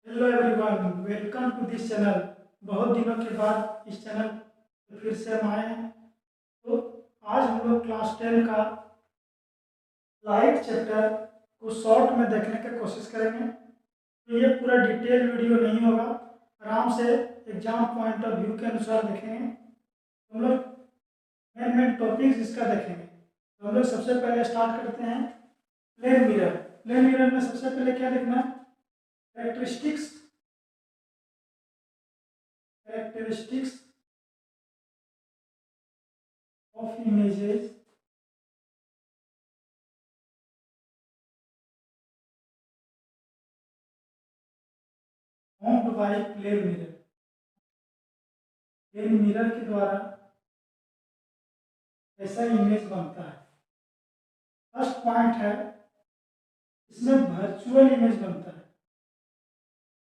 Hello everyone, welcome to this channel. बहुत दिनों के बाद इस चैनल पे फिर से हम आए हैं। तो आज हम लोग क्लास 10 का लाइफ चैप्टर को शॉर्ट में देखने की कोशिश करेंगे। तो ये पूरा डिटेल वीडियो नहीं होगा, आराम से एग्जाम पॉइंट ऑफ व्यू के अनुसार देखेंगे। हम लोग मेन मेन टॉपिक्स इसका देखेंगे। तो हम लोग सबसे पहले स्टार्ट करते हैं प्लेन मिरर। प्लेन मिरर में सबसे पहले क्या देखना है? Characteristics characteristics of images formed by plane mirror। Plane mirror के द्वारा ऐसा इमेज बनता है। फर्स्ट पॉइंट है, इसमें वर्चुअल इमेज बनता है।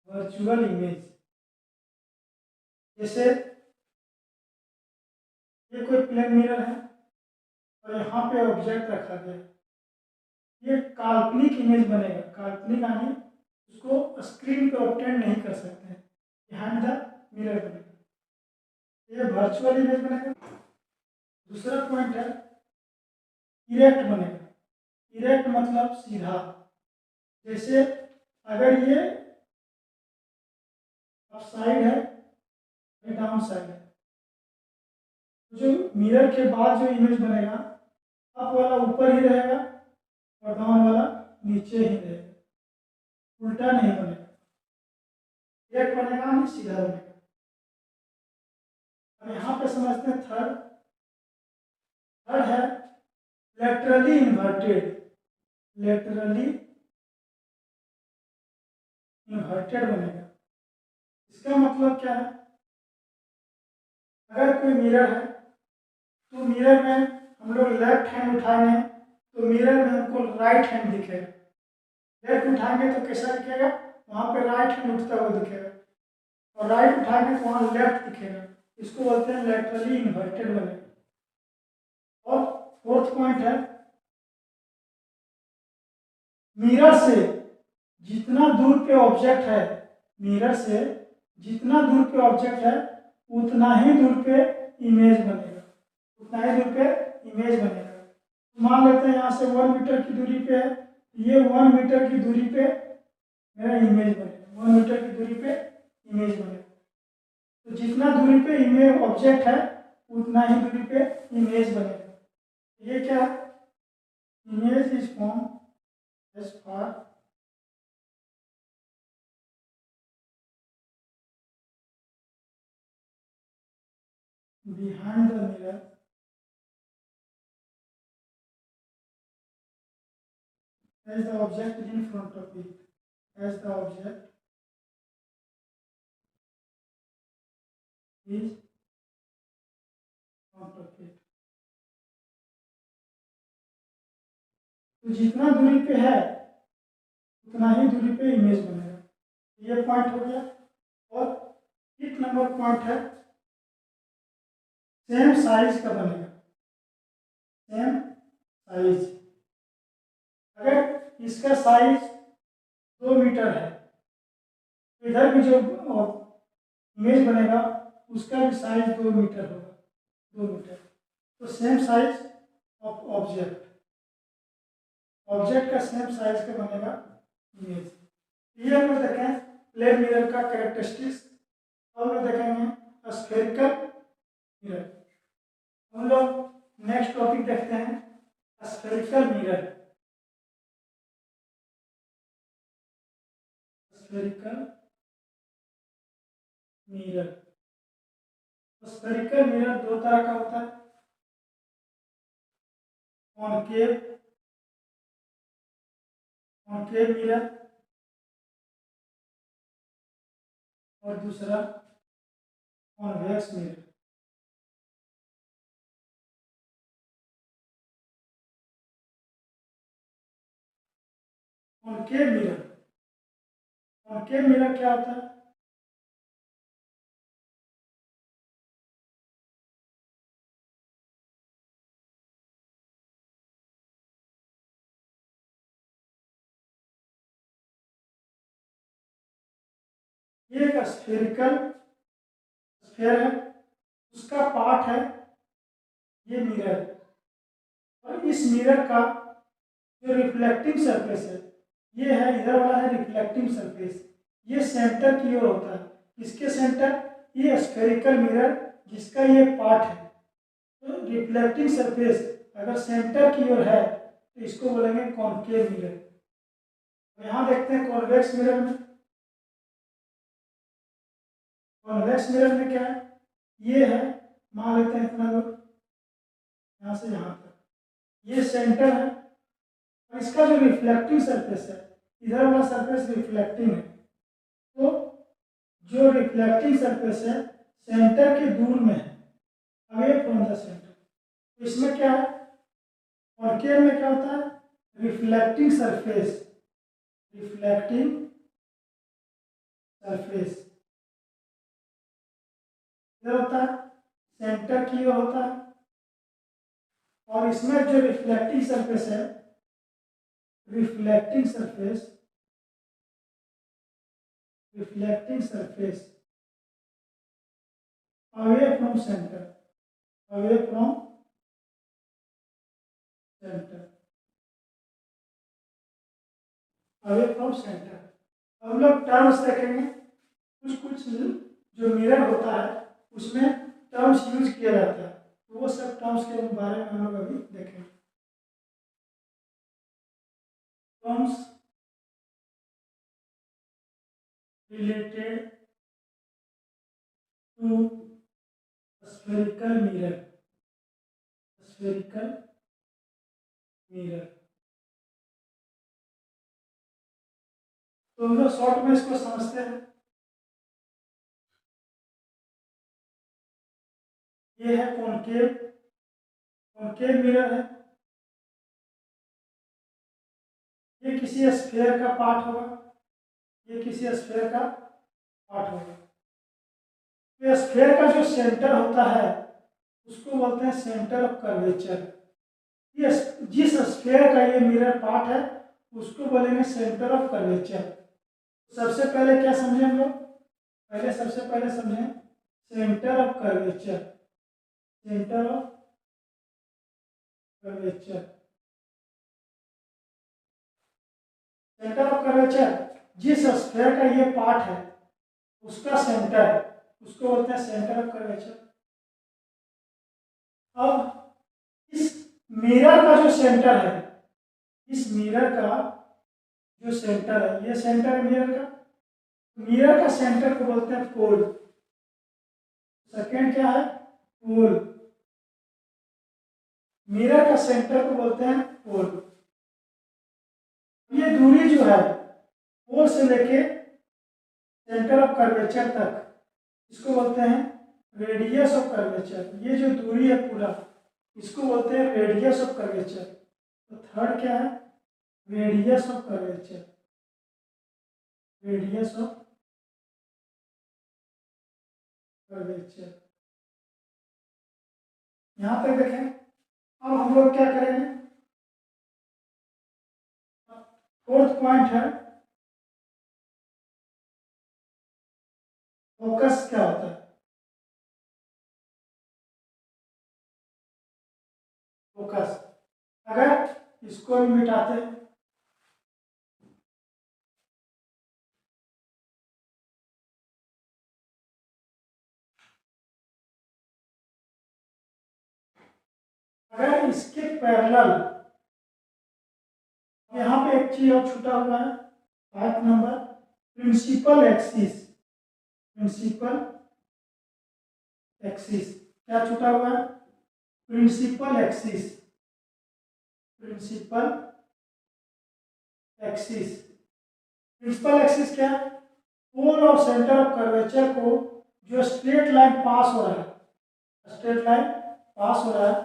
वर्चुअल इमेज जैसे ये कोई प्लेन मिरर है और यहाँ पे ऑब्जेक्ट रखा गया है। ये काल्पनिक इमेज बनेगा। काल्पनिक यानी उसको स्क्रीन पे ऑब्टेन नहीं कर सकते हैं, बिहाइंड द मिरर बनेगा। ये वर्चुअल इमेज बनेगा। दूसरा पॉइंट है इरेक्ट बनेगा। इरेक्ट मतलब सीधा। जैसे अगर ये अप साइड है, ये डाउन साइड है, तो जो मिरर के बाद जो इमेज बनेगा, अप वाला ऊपर ही रहेगा और डाउन वाला नीचे ही रहेगा, उल्टा नहीं बनेगा। एक बनेगा नहीं, सीधा बनेगा। और यहाँ पे समझते हैं थर्ड। थर्ड है लेटरली इन्वर्टेड। लेटरली इन्वर्टेड बनेगा। इसका मतलब क्या है? अगर कोई मिरर है तो मिरर में हम लोग लेफ्ट हैंड उठाएंगे तो मिरर में हमको राइट हैंड दिखेगा। लेफ्ट उठाएंगे तो कैसा दिखेगा? वहाँ पे राइट हैंड उठता हुआ दिखेगा। और राइट उठाएंगे तो वहाँ लेफ्ट दिखेगा। इसको बोलते हैं लेटरली इन्वर्टेड बनेगा। और फोर्थ पॉइंट है मिरर से जितना दूर पे ऑब्जेक्ट है, मिरर से जितना दूर पे ऑब्जेक्ट है उतना ही दूर पे इमेज बनेगा। उतना ही दूर पे इमेज बनेगा। मान लेते हैं यहाँ से 1 मीटर की दूरी पे है, ये 1 मीटर की दूरी पे मेरा इमेज बनेगा। 1 मीटर की दूरी पे इमेज बनेगा। तो जितना दूरी पे इमेज ऑब्जेक्ट है उतना ही दूरी पे इमेज बनेगा। ये क्या है? Image is form as far behind the mirror as the object is in front of it, as the object is front of it। तो जितना दूरी पे है उतना ही दूरी पे इमेज बनेगा। ये पॉइंट हो गया। और एक नंबर पॉइंट है सेम साइज का बनेगा। Same size. अगर इसका साइज 2 मीटर है तो इधर भी जो इमेज बनेगा उसका भी साइज 2 मीटर होगा। 2 मीटर। तो same size of object. Object का सेम साइज का बनेगा इमेज। ये हम लोग देखें प्लेन मिरर का कैरेक्टरिस्टिक्स। हम लोग देखेंगे स्फेरिकल मिरर। हम लोग नेक्स्ट टॉपिक देखते हैं spherical mirror. Spherical mirror. Spherical mirror दो तरह का होता है, कॉनकेव कॉनकेव मिरर और दूसरा convex mirror. Concave mirror. Concave mirror क्या होता है? ये एक स्फेरिकल स्फेयर है, उसका पार्ट है ये मिरर, और इस मिरर का जो रिफ्लेक्टिंग सरफेस है ये है, इधर वाला है रिफ्लेक्टिंग सरफेस, ये सेंटर की ओर होता है। इसके सेंटर ये स्फेरिकल मिरर जिसका ये पार्ट है। तो रिफ्लेक्टिंग सरफेस अगर सेंटर की ओर है तो इसको बोलेंगे कॉनकेव मिरर। यहाँ देखते हैं कॉन्वेक्स मिरर में। कॉन्वेक्स मिरर में क्या है, ये है, मान लेते हैं इतना दूर, यहाँ से यहाँ तक, ये सेंटर है, और इसका जो रिफ्लेक्टिंग सरफेस है, इधर वाला सरफेस रिफ्लेक्टिंग है, तो जो रिफ्लेक्टिंग सरफेस है सेंटर के दूर में है, अवे फ्रॉम द सेंटर। तो इसमें क्या है, कॉनकेव में क्या होता है, रिफ्लेक्टिंग सरफेस, रिफ्लेक्टिंग सरफेस इधर होता है, सेंटर की ओर होता है, और इसमें जो रिफ्लेक्टिंग सरफेस है, reflecting surface, reflecting surface away from centre, away from centre, away from centre. हम लोग टर्म्स देखेंगे, कुछ कुछ जो मिरर होता है उसमें टर्म्स यूज किया जाता है, तो वो सब टर्म्स के बारे में हम लोग अभी देखेंगे। Terms related to spherical mirror, spherical mirror. तो हम लोग शॉर्ट में इसको समझते हैं। ये है कॉनकेव, कॉनकेव मिरर है, ये किसी स्फेयर का पार्ट होगा, ये किसी स्फेयर का पार्ट होगा। तो स्फेयर का जो सेंटर होता है उसको बोलते हैं सेंटर ऑफ कर्वेचर। ये जिस स्फेयर का ये मिरर पार्ट है उसको बोलेंगे सेंटर ऑफ कर्वेचर। सबसे पहले क्या समझे हम लोग, पहले सबसे पहले समझे centre of curvature, centre of curvature. Centre of curvature जिस स्फेयर का ये पार्ट है उसका सेंटर, उसको बोलते हैं सेंटर ऑफ कर्वेचर। अब इस मिरर का जो सेंटर है, इस मिरर का जो सेंटर है, ये सेंटर है मिरर का, मिरर का सेंटर को बोलते हैं पोल। सेकेंड क्या है, पोल। मिरर का सेंटर को बोलते हैं पोल। ये दूरी जो है पोल से लेके सेंटर ऑफ कर्वेचर तक, इसको बोलते हैं रेडियस ऑफ कर्वेचर। ये जो दूरी है पूरा, इसको बोलते हैं रेडियस ऑफ कर्वेचर। तो थर्ड क्या है, radius of curvature, radius of curvature. यहां तक देखें। अब हम लोग क्या करेंगे, फोर्थ पॉइंट है फोकस। क्या होता है फोकस, अगर इसको भी मिटाते हैं, अगर इसके पैरेलल, यहाँ पे एक चीज और छूटा हुआ है, 5 number, principal axis. Principal axis क्या छूटा हुआ है, principal axis, principal axis. Principal axis क्या है, पोल और सेंटर ऑफ कर्वेचर को जो स्ट्रेट लाइन पास हो रहा है, स्ट्रेट लाइन पास हो रहा है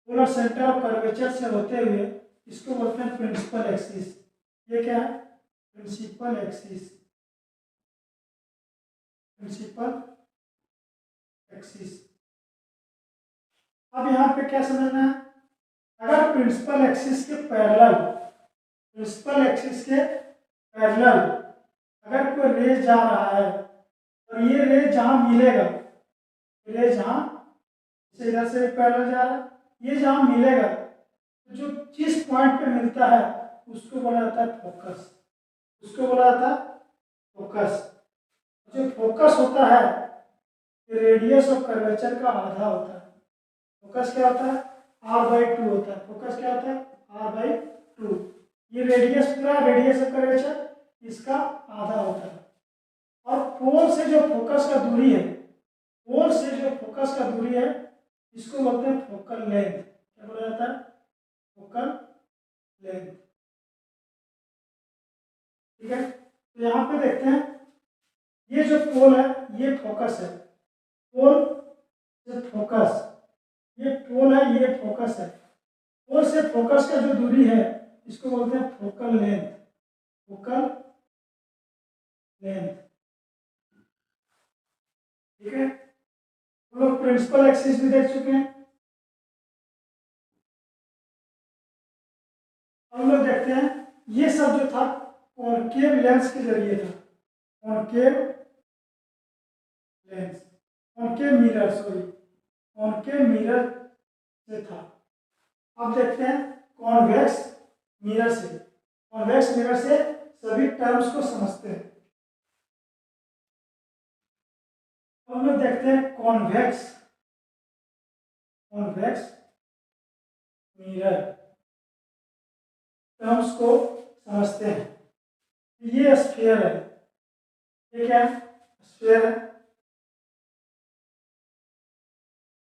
पोल और सेंटर ऑफ कर्वेचर से होते हुए, इसको बोलते हैं प्रिंसिपल एक्सिस। ये क्या है, प्रिंसिपल एक्सिस, प्रिंसिपल एक्सिस। अब यहाँ पे क्या समझना है, अगर प्रिंसिपल एक्सिस के पैरेलल, प्रिंसिपल एक्सिस के पैरेलल अगर कोई रेज जा रहा है और ये रेज जहाँ मिलेगा, रेज जहाँ इधर से पैरेलल जा रहा है, ये जहाँ मिलेगा तो जो जिस पॉइंट पे मिलता है उसको बोला जाता है फोकस, उसको बोला जाता है फोकस। जो फोकस होता है रेडियस ऑफ कर्वेचर का आधा होता है। फोकस क्या होता है? r/2 होता है। फोकस क्या होता है? r/2। ये रेडियस, पूरा रेडियस ऑफ कर्वेचर इसका आधा होता है। और पोल से जो फोकस का दूरी है, पोल से जो फोकस का दूरी है इसको बोलते हैं फोकल लेंथ। क्या बोला जाता है? Focal length. ठीक है, तो यहाँ पे देखते हैं ये जो पोल है ये फोकस है, पोल से फोकस, ये पोल है ये फोकस है। पोल से फोकस का जो दूरी है इसको बोलते हैं फोकल लेंथ, फोकल लेंथ। ठीक है, हम लोग प्रिंसिपल एक्सिस भी देख चुके हैं। हम लोग देखते हैं ये सब जो था कॉनकेव लेंस के जरिए था, concave lens, concave mirror, sorry concave mirror से था। अब देखते हैं कॉन्वेक्स मिरर से। कॉन्वेक्स मिरर से सभी टर्म्स को समझते हैं। हम लोग देखते हैं कॉन्वेक्स, कॉन्वेक्स मिरर टर्म्स को समझते हैं। ये स्फीयर है, ये क्या है? स्फीयर है।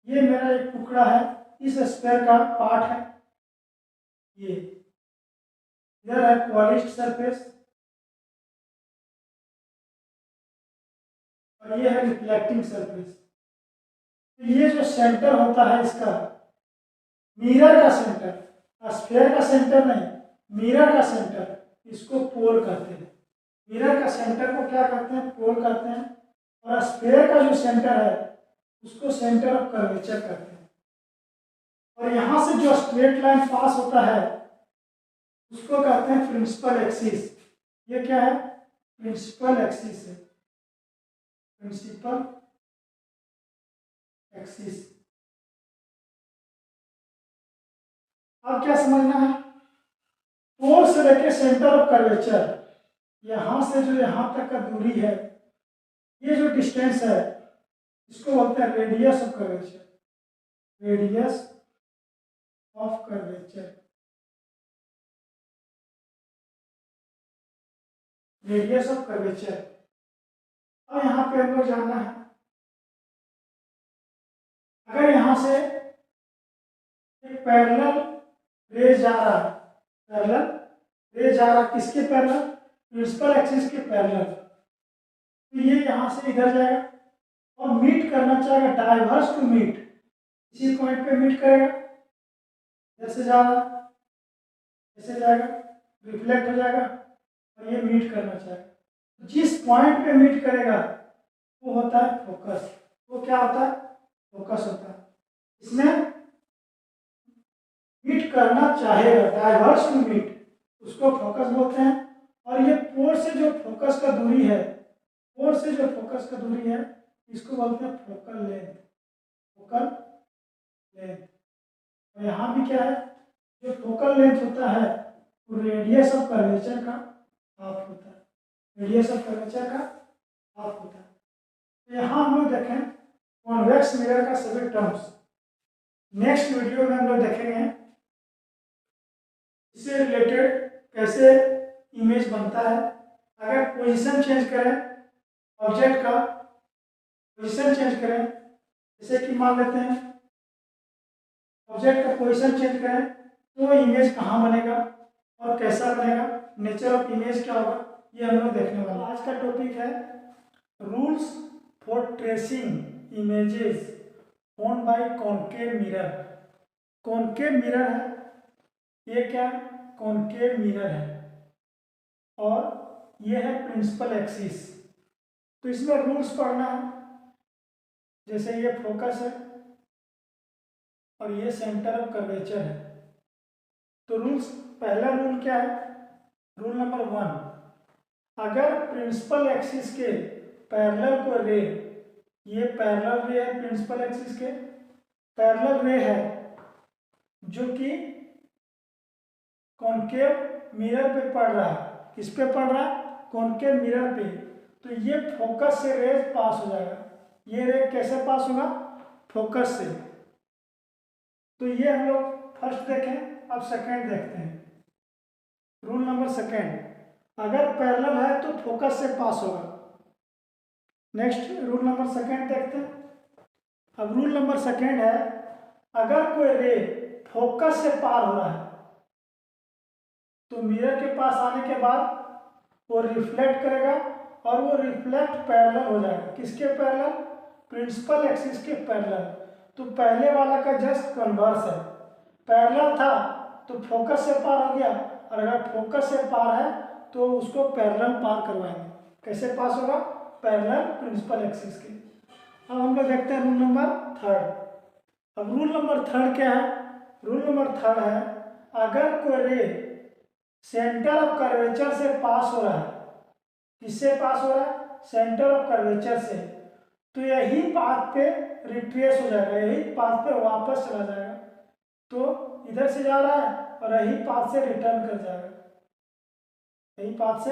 ये मेरा एक टुकड़ा है, इस स्फीयर का पार्ट है ये। इधर है पॉलिश्ड सरफेस और ये है रिफ्लेक्टिंग सरफेस। तो ये जो सेंटर होता है इसका, मिरर का सेंटर, स्फीयर का सेंटर नहीं, मिरर का सेंटर, इसको पोल कहते हैं। मिरर का सेंटर को क्या कहते हैं? पोल कहते हैं। और स्फीयर का जो सेंटर है उसको सेंटर ऑफ कर्वेचर कहते हैं। और यहां से जो स्ट्रेट लाइन पास होता है उसको कहते हैं प्रिंसिपल एक्सिस। ये क्या है? प्रिंसिपल एक्सिस है, प्रिंसिपल एक्सिस। अब क्या समझना है? पोल से लेके सेंटर ऑफ कर्वेचर, यहां से जो यहां तक का दूरी है, ये जो डिस्टेंस है इसको बोलते हैं radius of curvature, radius of curvature, radius of curvature. अब यहाँ पे हमको जानना है, अगर यहां से एक पैरेलल रेज जा रहा है, पैरेलल रेज जा रहा है, किसके पैरेलल? प्रिंसिपल एक्सिस के पैरेलल। तो ये यहां से इधर जाएगा और मीट करना चाहेगा, डाइवर्स टू मीट, इसी पॉइंट पे मीट करेगा। जैसे जा रहा, ऐसे जाएगा, रिफ्लेक्ट हो जाएगा और ये मीट करना चाहेगा। जिस पॉइंट पे मीट करेगा वो होता है फोकस। वो क्या होता है? फोकस होता है। इसमें मीट करना चाहेगा, डाइवर्स टू मीट, उसको फोकस बोलते हैं। और ये पोल से जो फोकस का दूरी है, पोल से जो फोकस का दूरी है इसको बोलते हैं फोकल लेंथ, फोकल लेंथ। और यहाँ भी क्या है? जो फोकल लेंथ होता है वो रेडियस ऑफ कर्वेचर का हाफ होता है, रेडियस ऑफ कर्वेचर का हाफ होता है। तो यहाँ हम लोग देखें कॉन्वेक्स मिरर का सभी टर्म्स। नेक्स्ट वीडियो में हम लोग देखेंगे इससे रिलेटेड कैसे इमेज बनता है। अगर पोजीशन चेंज करें ऑब्जेक्ट का, पोजीशन चेंज करें, जैसे कि मान लेते हैं ऑब्जेक्ट का पोजीशन चेंज करें तो इमेज कहाँ बनेगा और कैसा बनेगा, नेचर ऑफ इमेज क्या होगा, ये हम लोग देखने वाले हैं। आज का टॉपिक है rules for tracing images formed by concave mirror. Concave mirror है, ये क्या? कॉनकेव मिरर है और ये है प्रिंसिपल एक्सिस। तो इसमें रूल्स पढ़ना है, जैसे ये फोकस है और ये सेंटर ऑफ कर्वेचर है। तो रूल्स, पहला रूल क्या है? रूल नंबर 1, अगर प्रिंसिपल एक्सिस के पैरेलल को रे, ये पैरेलल रे है, प्रिंसिपल एक्सिस के पैरेलल रे है जो कि कॉनकेव मिरर पे पड़ रहा है। किस पे पड़ रहा है? कॉनकेव मिरर पे। तो ये फोकस से रेज पास हो जाएगा। ये रे कैसे पास होगा? फोकस से। तो ये हम लोग फर्स्ट देखें, अब सेकेंड देखते हैं। रूल नंबर सेकेंड, अगर पैरेलल है तो फोकस से पास होगा। नेक्स्ट रूल नंबर सेकेंड देखते हैं। अब रूल नंबर सेकेंड है, अगर कोई रे फोकस से पार हो रहा है तो मिरर के पास आने के बाद वो रिफ्लेक्ट करेगा और वो रिफ्लेक्ट पैरेलल हो जाएगा। किसके पैरेलल? प्रिंसिपल एक्सिस के पैरेलल। तो पहले वाला का जस्ट कन्वर्स है, पैरेलल था तो फोकस से पार हो गया, और अगर फोकस से पार है तो उसको पैरेलल पार करवाएंगे। कैसे पास होगा? पैरेलल प्रिंसिपल एक्सिस के। अब हम लोग देखते हैं रूल नंबर थर्ड। अब रूल नंबर थर्ड क्या है? रूल नंबर थर्ड है, अगर कोई रे सेंटर ऑफ कर्वेचर से पास हो रहा है, किससे पास हो रहा है? सेंटर ऑफ कर्वेचर से, तो यही पाथ पे रिट्रेस हो जाएगा, यही पाथ पे वापस चला जाएगा। तो इधर से जा रहा है और यही पाथ से रिटर्न कर जाएगा, यही पाथ से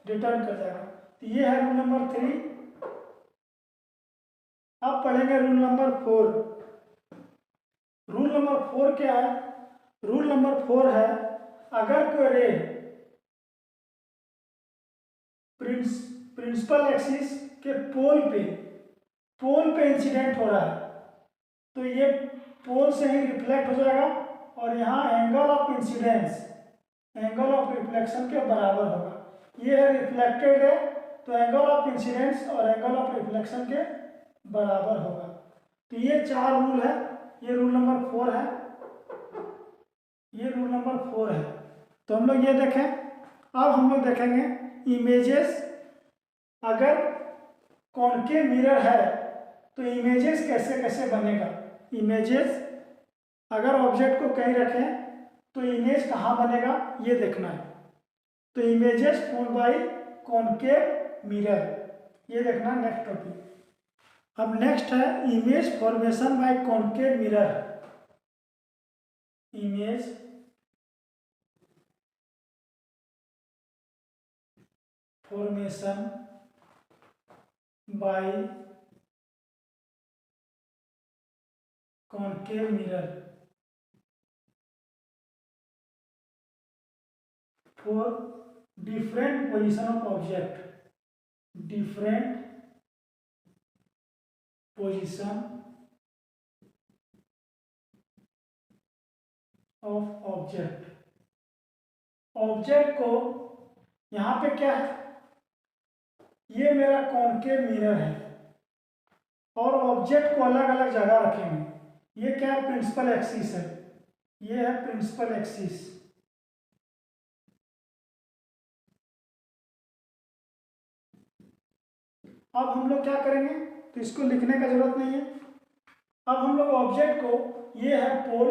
रिटर्न कर जाएगा। तो ये है रूल नंबर 3। अब पढ़ेंगे रूल नंबर 4। रूल नंबर 4 क्या है? रूल नंबर 4 है, अगर कोई रे प्रिंसिपल एक्सिस के पोल पे इंसिडेंट हो रहा है तो ये पोल से ही रिफ्लेक्ट हो जाएगा और यहाँ angle of incidence angle of reflection के बराबर होगा। ये है रिफ्लेक्टेड रे, तो एंगल ऑफ इंसिडेंस और एंगल ऑफ रिफ्लेक्शन के बराबर होगा। तो ये 4 रूल है। ये रूल नंबर 4 है, ये रूल नंबर 4 है। तो हम लोग ये देखें। अब हम लोग देखेंगे इमेजेस। अगर कॉनकेव मिरर है तो इमेजेस कैसे कैसे बनेगा। इमेजेस अगर ऑब्जेक्ट को कहीं रखें तो इमेज कहाँ बनेगा ये देखना है। तो images form by concave mirror, ये देखना नेक्स्ट टॉपिक। अब नेक्स्ट है image formation by concave mirror. Image formation by concave mirror for different position of object, different position of object। Object को यहाँ पे क्या है, ये मेरा कॉनकेव मिरर है और ऑब्जेक्ट को अलग अलग जगह रखेंगे। ये क्या है? प्रिंसिपल एक्सिस है, ये है प्रिंसिपल एक्सिस। अब हम लोग क्या करेंगे, तो इसको लिखने का जरूरत नहीं है। अब हम लोग ऑब्जेक्ट को, ये है पोल,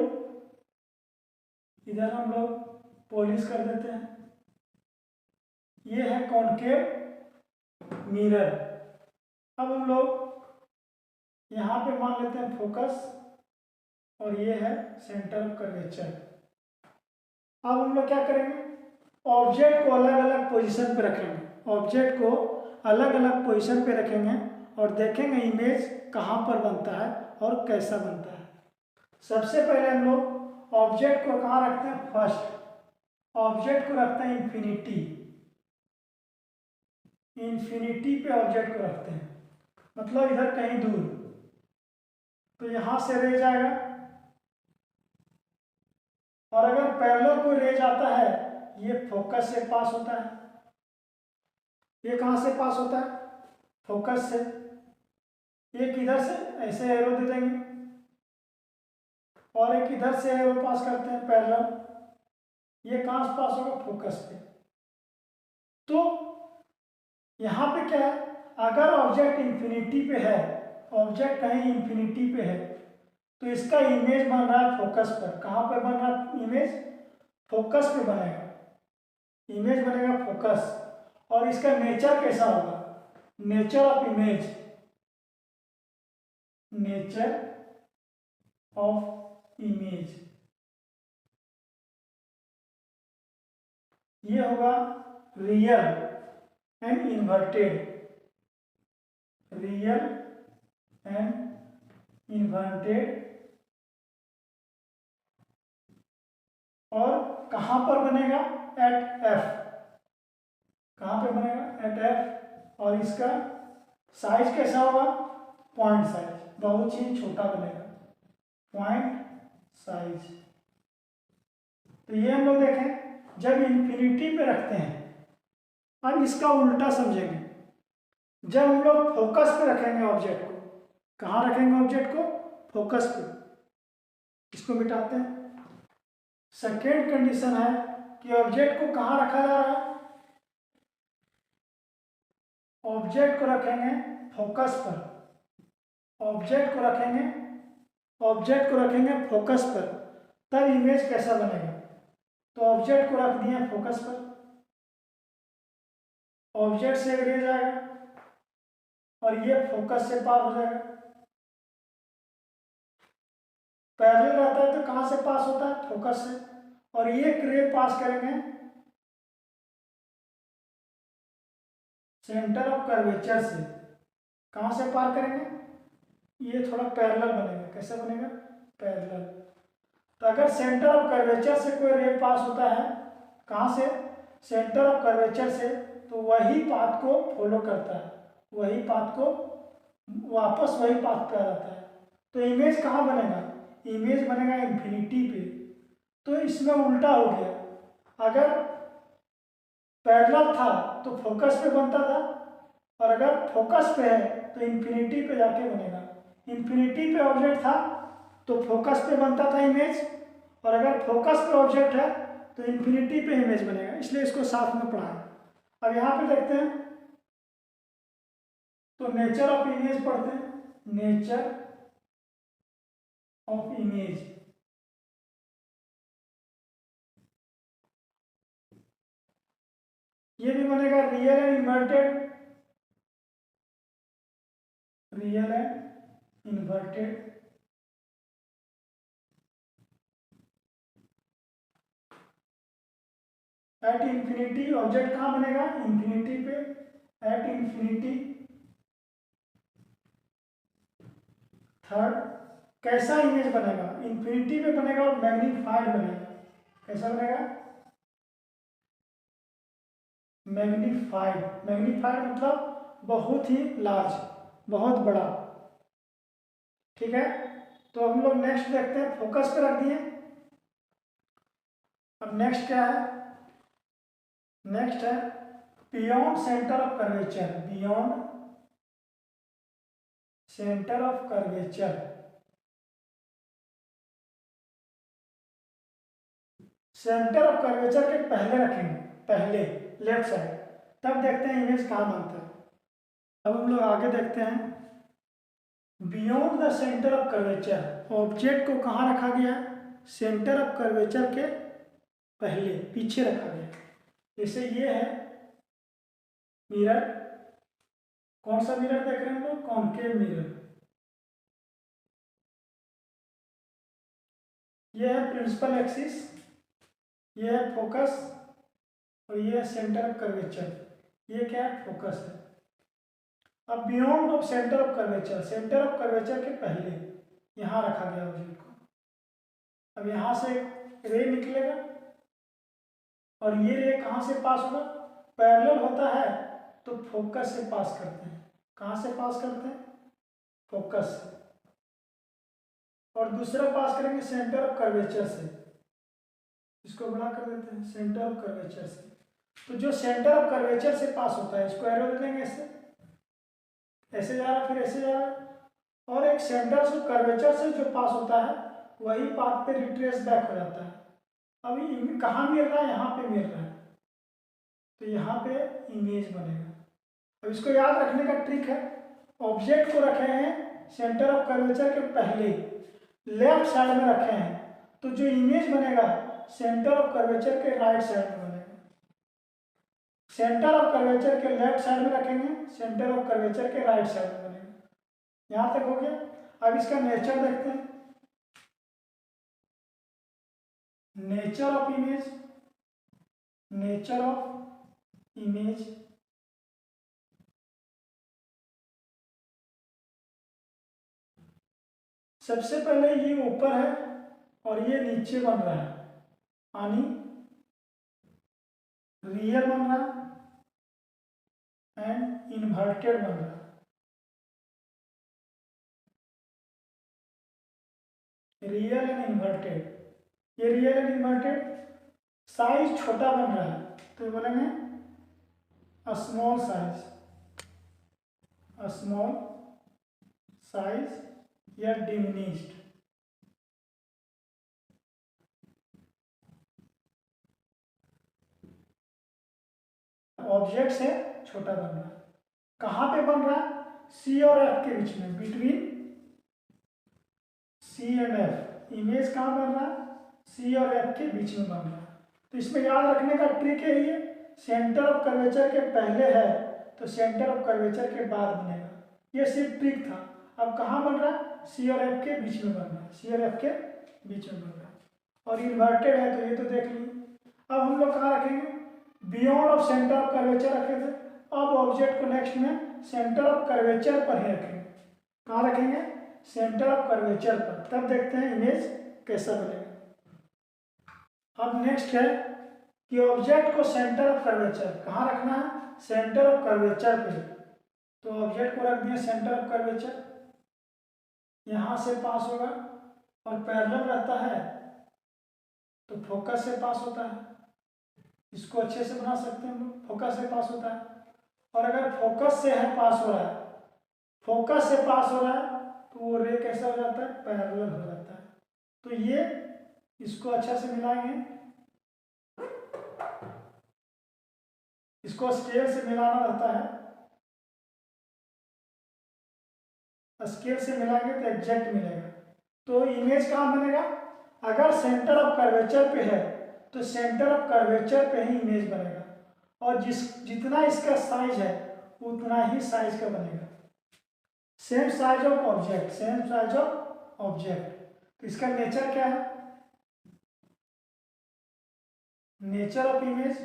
इधर हम लोग पॉलिश कर देते हैं। ये है कॉनकेव मिरर। अब हम लोग यहाँ पे मान लेते हैं फोकस और ये है सेंटर ऑफ कर्वेचर। अब हम लोग क्या करेंगे, ऑब्जेक्ट को अलग अलग पोजीशन पे रखेंगे। ऑब्जेक्ट को अलग अलग पोजीशन पे रखेंगे और देखेंगे इमेज कहाँ पर बनता है और कैसा बनता है। सबसे पहले हम लोग ऑब्जेक्ट को कहाँ रखते हैं? फर्स्ट ऑब्जेक्ट को रखते हैं इन्फिनिटी, इन्फिनिटी पे ऑब्जेक्ट को रखते हैं, मतलब इधर कहीं दूर। तो यहां से रे जाएगा और अगर पैरेलल कोई रे जाता है ये फोकस से पास होता है। ये कहां से पास होता है? फोकस से। एक इधर से ऐसे एरो दे देंगे और एक इधर से एरो पास करते हैं पैरेलल। ये कहां से पास होगा? फोकस पे। तो यहां पे क्या है, अगर ऑब्जेक्ट इंफिनिटी पे है, ऑब्जेक्ट कहीं इंफिनिटी पे है तो इसका इमेज बन रहा है फोकस पर। कहां पे बन रहा है इमेज? फोकस पे बनेगा, इमेज बनेगा फोकस। और इसका नेचर कैसा होगा, nature of image, nature of image ये होगा real and inverted, real and inverted, और कहां पर बनेगा, एट एफ, कहां पे बनेगा, एट एफ, और इसका साइज कैसा होगा, पॉइंट साइज, बहुत ही छोटा बनेगा, पॉइंट साइज। तो ये हम लोग देखें जब इन्फिनिटी पे रखते हैं। अब इसका उल्टा समझेंगे, जब हम लोग फोकस पे रखेंगे ऑब्जेक्ट को, कहाँ रखेंगे ऑब्जेक्ट को, फोकस पे, इसको मिटाते हैं। सेकेंड कंडीशन है कि ऑब्जेक्ट को कहाँ रखा जा रहा है, ऑब्जेक्ट को रखेंगे फोकस पर, ऑब्जेक्ट को रखेंगे, ऑब्जेक्ट को रखेंगे फोकस पर, तब इमेज कैसा बनेगा। तो ऑब्जेक्ट को रख दिए फोकस पर, ऑब्जेक्ट से ये जाएगा और ये फोकस से पार हो जाएगा। पैरेलल रहता है तो कहां से पास होता है, फोकस से, और ये रे पास करेंगे सेंटर ऑफ कर्वेचर से, कहां से पार करेंगे, ये थोड़ा पैरेलल बनेगा, कैसे बनेगा, पैरेलल। तो अगर सेंटर ऑफ कर्वेचर से कोई रे पास होता है, कहां से, सेंटर ऑफ कर्वेचर से, तो वही पाथ को फॉलो करता है, वही पाथ को वापस वही पाथ पे आ जाता है। तो इमेज कहाँ बनेगा, इमेज बनेगा इन्फिनिटी पे। तो इसमें उल्टा हो गया, अगर पैरेलल था तो फोकस पे बनता था, और अगर फोकस पे है तो इन्फिनिटी पे जाके बनेगा। इन्फिनिटी पे ऑब्जेक्ट था तो फोकस पे बनता था इमेज, और अगर फोकस पे ऑब्जेक्ट है तो इन्फिनिटी पे इमेज बनेगा, इसलिए इसको साथ में पढ़ा है। अब यहाँ पे देखते हैं तो नेचर ऑफ इमेज पढ़ते हैं, नेचर ऑफ इमेज, ये भी बनेगा real and inverted, real and inverted, at infinity object कहाँ बनेगा, इंफिनिटी पे, एट इंफिनिटी। थर्ड, कैसा इमेज बनेगा, इंफिनिटी पे बनेगा और मैग्नीफाइड बनेगा, कैसा बनेगा, मैग्नीफाइड, मैग्नीफाइड मतलब बहुत ही लार्ज, बहुत बड़ा, ठीक है। तो हम लोग नेक्स्ट देखते हैं, फोकस पे रख दिए। अब नेक्स्ट क्या है, नेक्स्ट है beyond centre of curvature, beyond centre of curvature, centre of curvature के पहले रखेंगे, पहले लेफ्ट साइड, तब देखते हैं इमेज कहाँ बनता है। अब हम लोग आगे देखते हैं, beyond the centre of curvature, object को कहाँ रखा गया है, सेंटर ऑफ कर्वेचर के पहले, पीछे रखा गया। जैसे ये है मिरर, कौन सा मिरर देख रहे हैं हम लोग, कॉन्केव मिरर, ये है प्रिंसिपल एक्सिस, ये है फोकस, और ये है सेंटर ऑफ कर्वेचर, ये क्या है, फोकस है। अब beyond of centre of curvature, centre of curvature के पहले यहाँ रखा गया ऑब्जेक्ट को। अब यहाँ से रे निकलेगा और ये रे कहाँ से पास होगा, पैरेलल होता है तो फोकस से पास करते हैं, कहाँ से पास करते हैं, फोकस से, और दूसरा पास करेंगे सेंटर ऑफ कर्वेचर से, इसको बड़ा कर देते हैं, सेंटर ऑफ कर्वेचर से। तो जो सेंटर ऑफ कर्वेचर से पास होता है इसको एरो दे देंगे, ऐसे जा रहा, फिर ऐसे जा रहा, और एक सेंटर ऑफ कर्वेचर से जो पास होता है वही पाथ पे रिट्रेस बैक हो जाता है। अब कहाँ मिल रहा है, यहाँ पे मिल रहा है, तो यहाँ पे इमेज बनेगा। अब इसको याद रखने का ट्रिक है, ऑब्जेक्ट को रखे हैं सेंटर ऑफ कर्वेचर के पहले, लेफ्ट साइड में रखे हैं, तो जो इमेज बनेगा सेंटर ऑफ कर्वेचर के राइट साइड में बनेगा। सेंटर ऑफ कर्वेचर के लेफ्ट साइड में रखेंगे, सेंटर ऑफ कर्वेचर के राइट साइड में बनेगा। यहां तक हो गया। अब इसका नेचर देखते हैं। Nature of image, nature of image सबसे पहले ये ऊपर है और ये नीचे बन रहा है, यानी रियल बन रहा है एंड इन्वर्टेड बन रहा है। रियल एंड इन्वर्टेड, ये रियल एंड इन्वर्टेड, साइज छोटा बन रहा है तो बोलेंगे स्मॉल साइज, स्मॉल साइज या डिमिनिश्ड। ऑब्जेक्ट से छोटा बन रहा है। कहां पे बन रहा है? सी और एफ के बीच में, between C and F. Image कहां बन रहा है? सी और एफ के बीच में बन रहा है। तो इसमें याद रखने का ट्रिक है, ये सेंटर ऑफ कर्वेचर के पहले है तो सेंटर ऑफ कर्वेचर के बाद बनेगा। ये सिर्फ ट्रिक था। अब कहाँ बन रहा है? सी और एफ के बीच में बन रहा है, सी और एफ के बीच में बन रहा है। और इन्वर्टेड है तो ये तो देख ली। अब हम लोग कहाँ रखेंगे? Beyond of centre of curvature रखे थे। अब ऑब्जेक्ट को नेक्स्ट में सेंटर ऑफ कर्वेचर पर ही रखेंगे। कहाँ रखेंगे? सेंटर ऑफ कर्वेचर पर। तब देखते हैं इमेज कैसा बनेगा। अब नेक्स्ट है कि ऑब्जेक्ट को सेंटर ऑफ कर्वेचर कहाँ रखना है? सेंटर ऑफ कर्वेचर पे। तो ऑब्जेक्ट को रख दिया सेंटर ऑफ कर्वेचर, यहाँ से पास होगा और पैरेलल रहता है तो फोकस से पास होता है। इसको अच्छे से बना सकते हैं हम लोग, फोकस से पास होता है। और अगर फोकस से है पास हो रहा है, फोकस से पास हो रहा है तो वो रे कैसा हो जाता है? पैरेलल हो जाता है। तो ये इसको अच्छा से मिलाएंगे, इसको स्केल से मिलाना रहता है। स्केल से मिलाएंगे तो एग्जैक्ट मिलेगा। तो इमेज कहाँ बनेगा? अगर सेंटर ऑफ कर्वेचर पे है तो सेंटर ऑफ कर्वेचर पे ही इमेज बनेगा, और जितना इसका साइज है उतना ही साइज का बनेगा। Same size of object, same size of object. तो इसका नेचर क्या है? नेचर ऑफ इमेज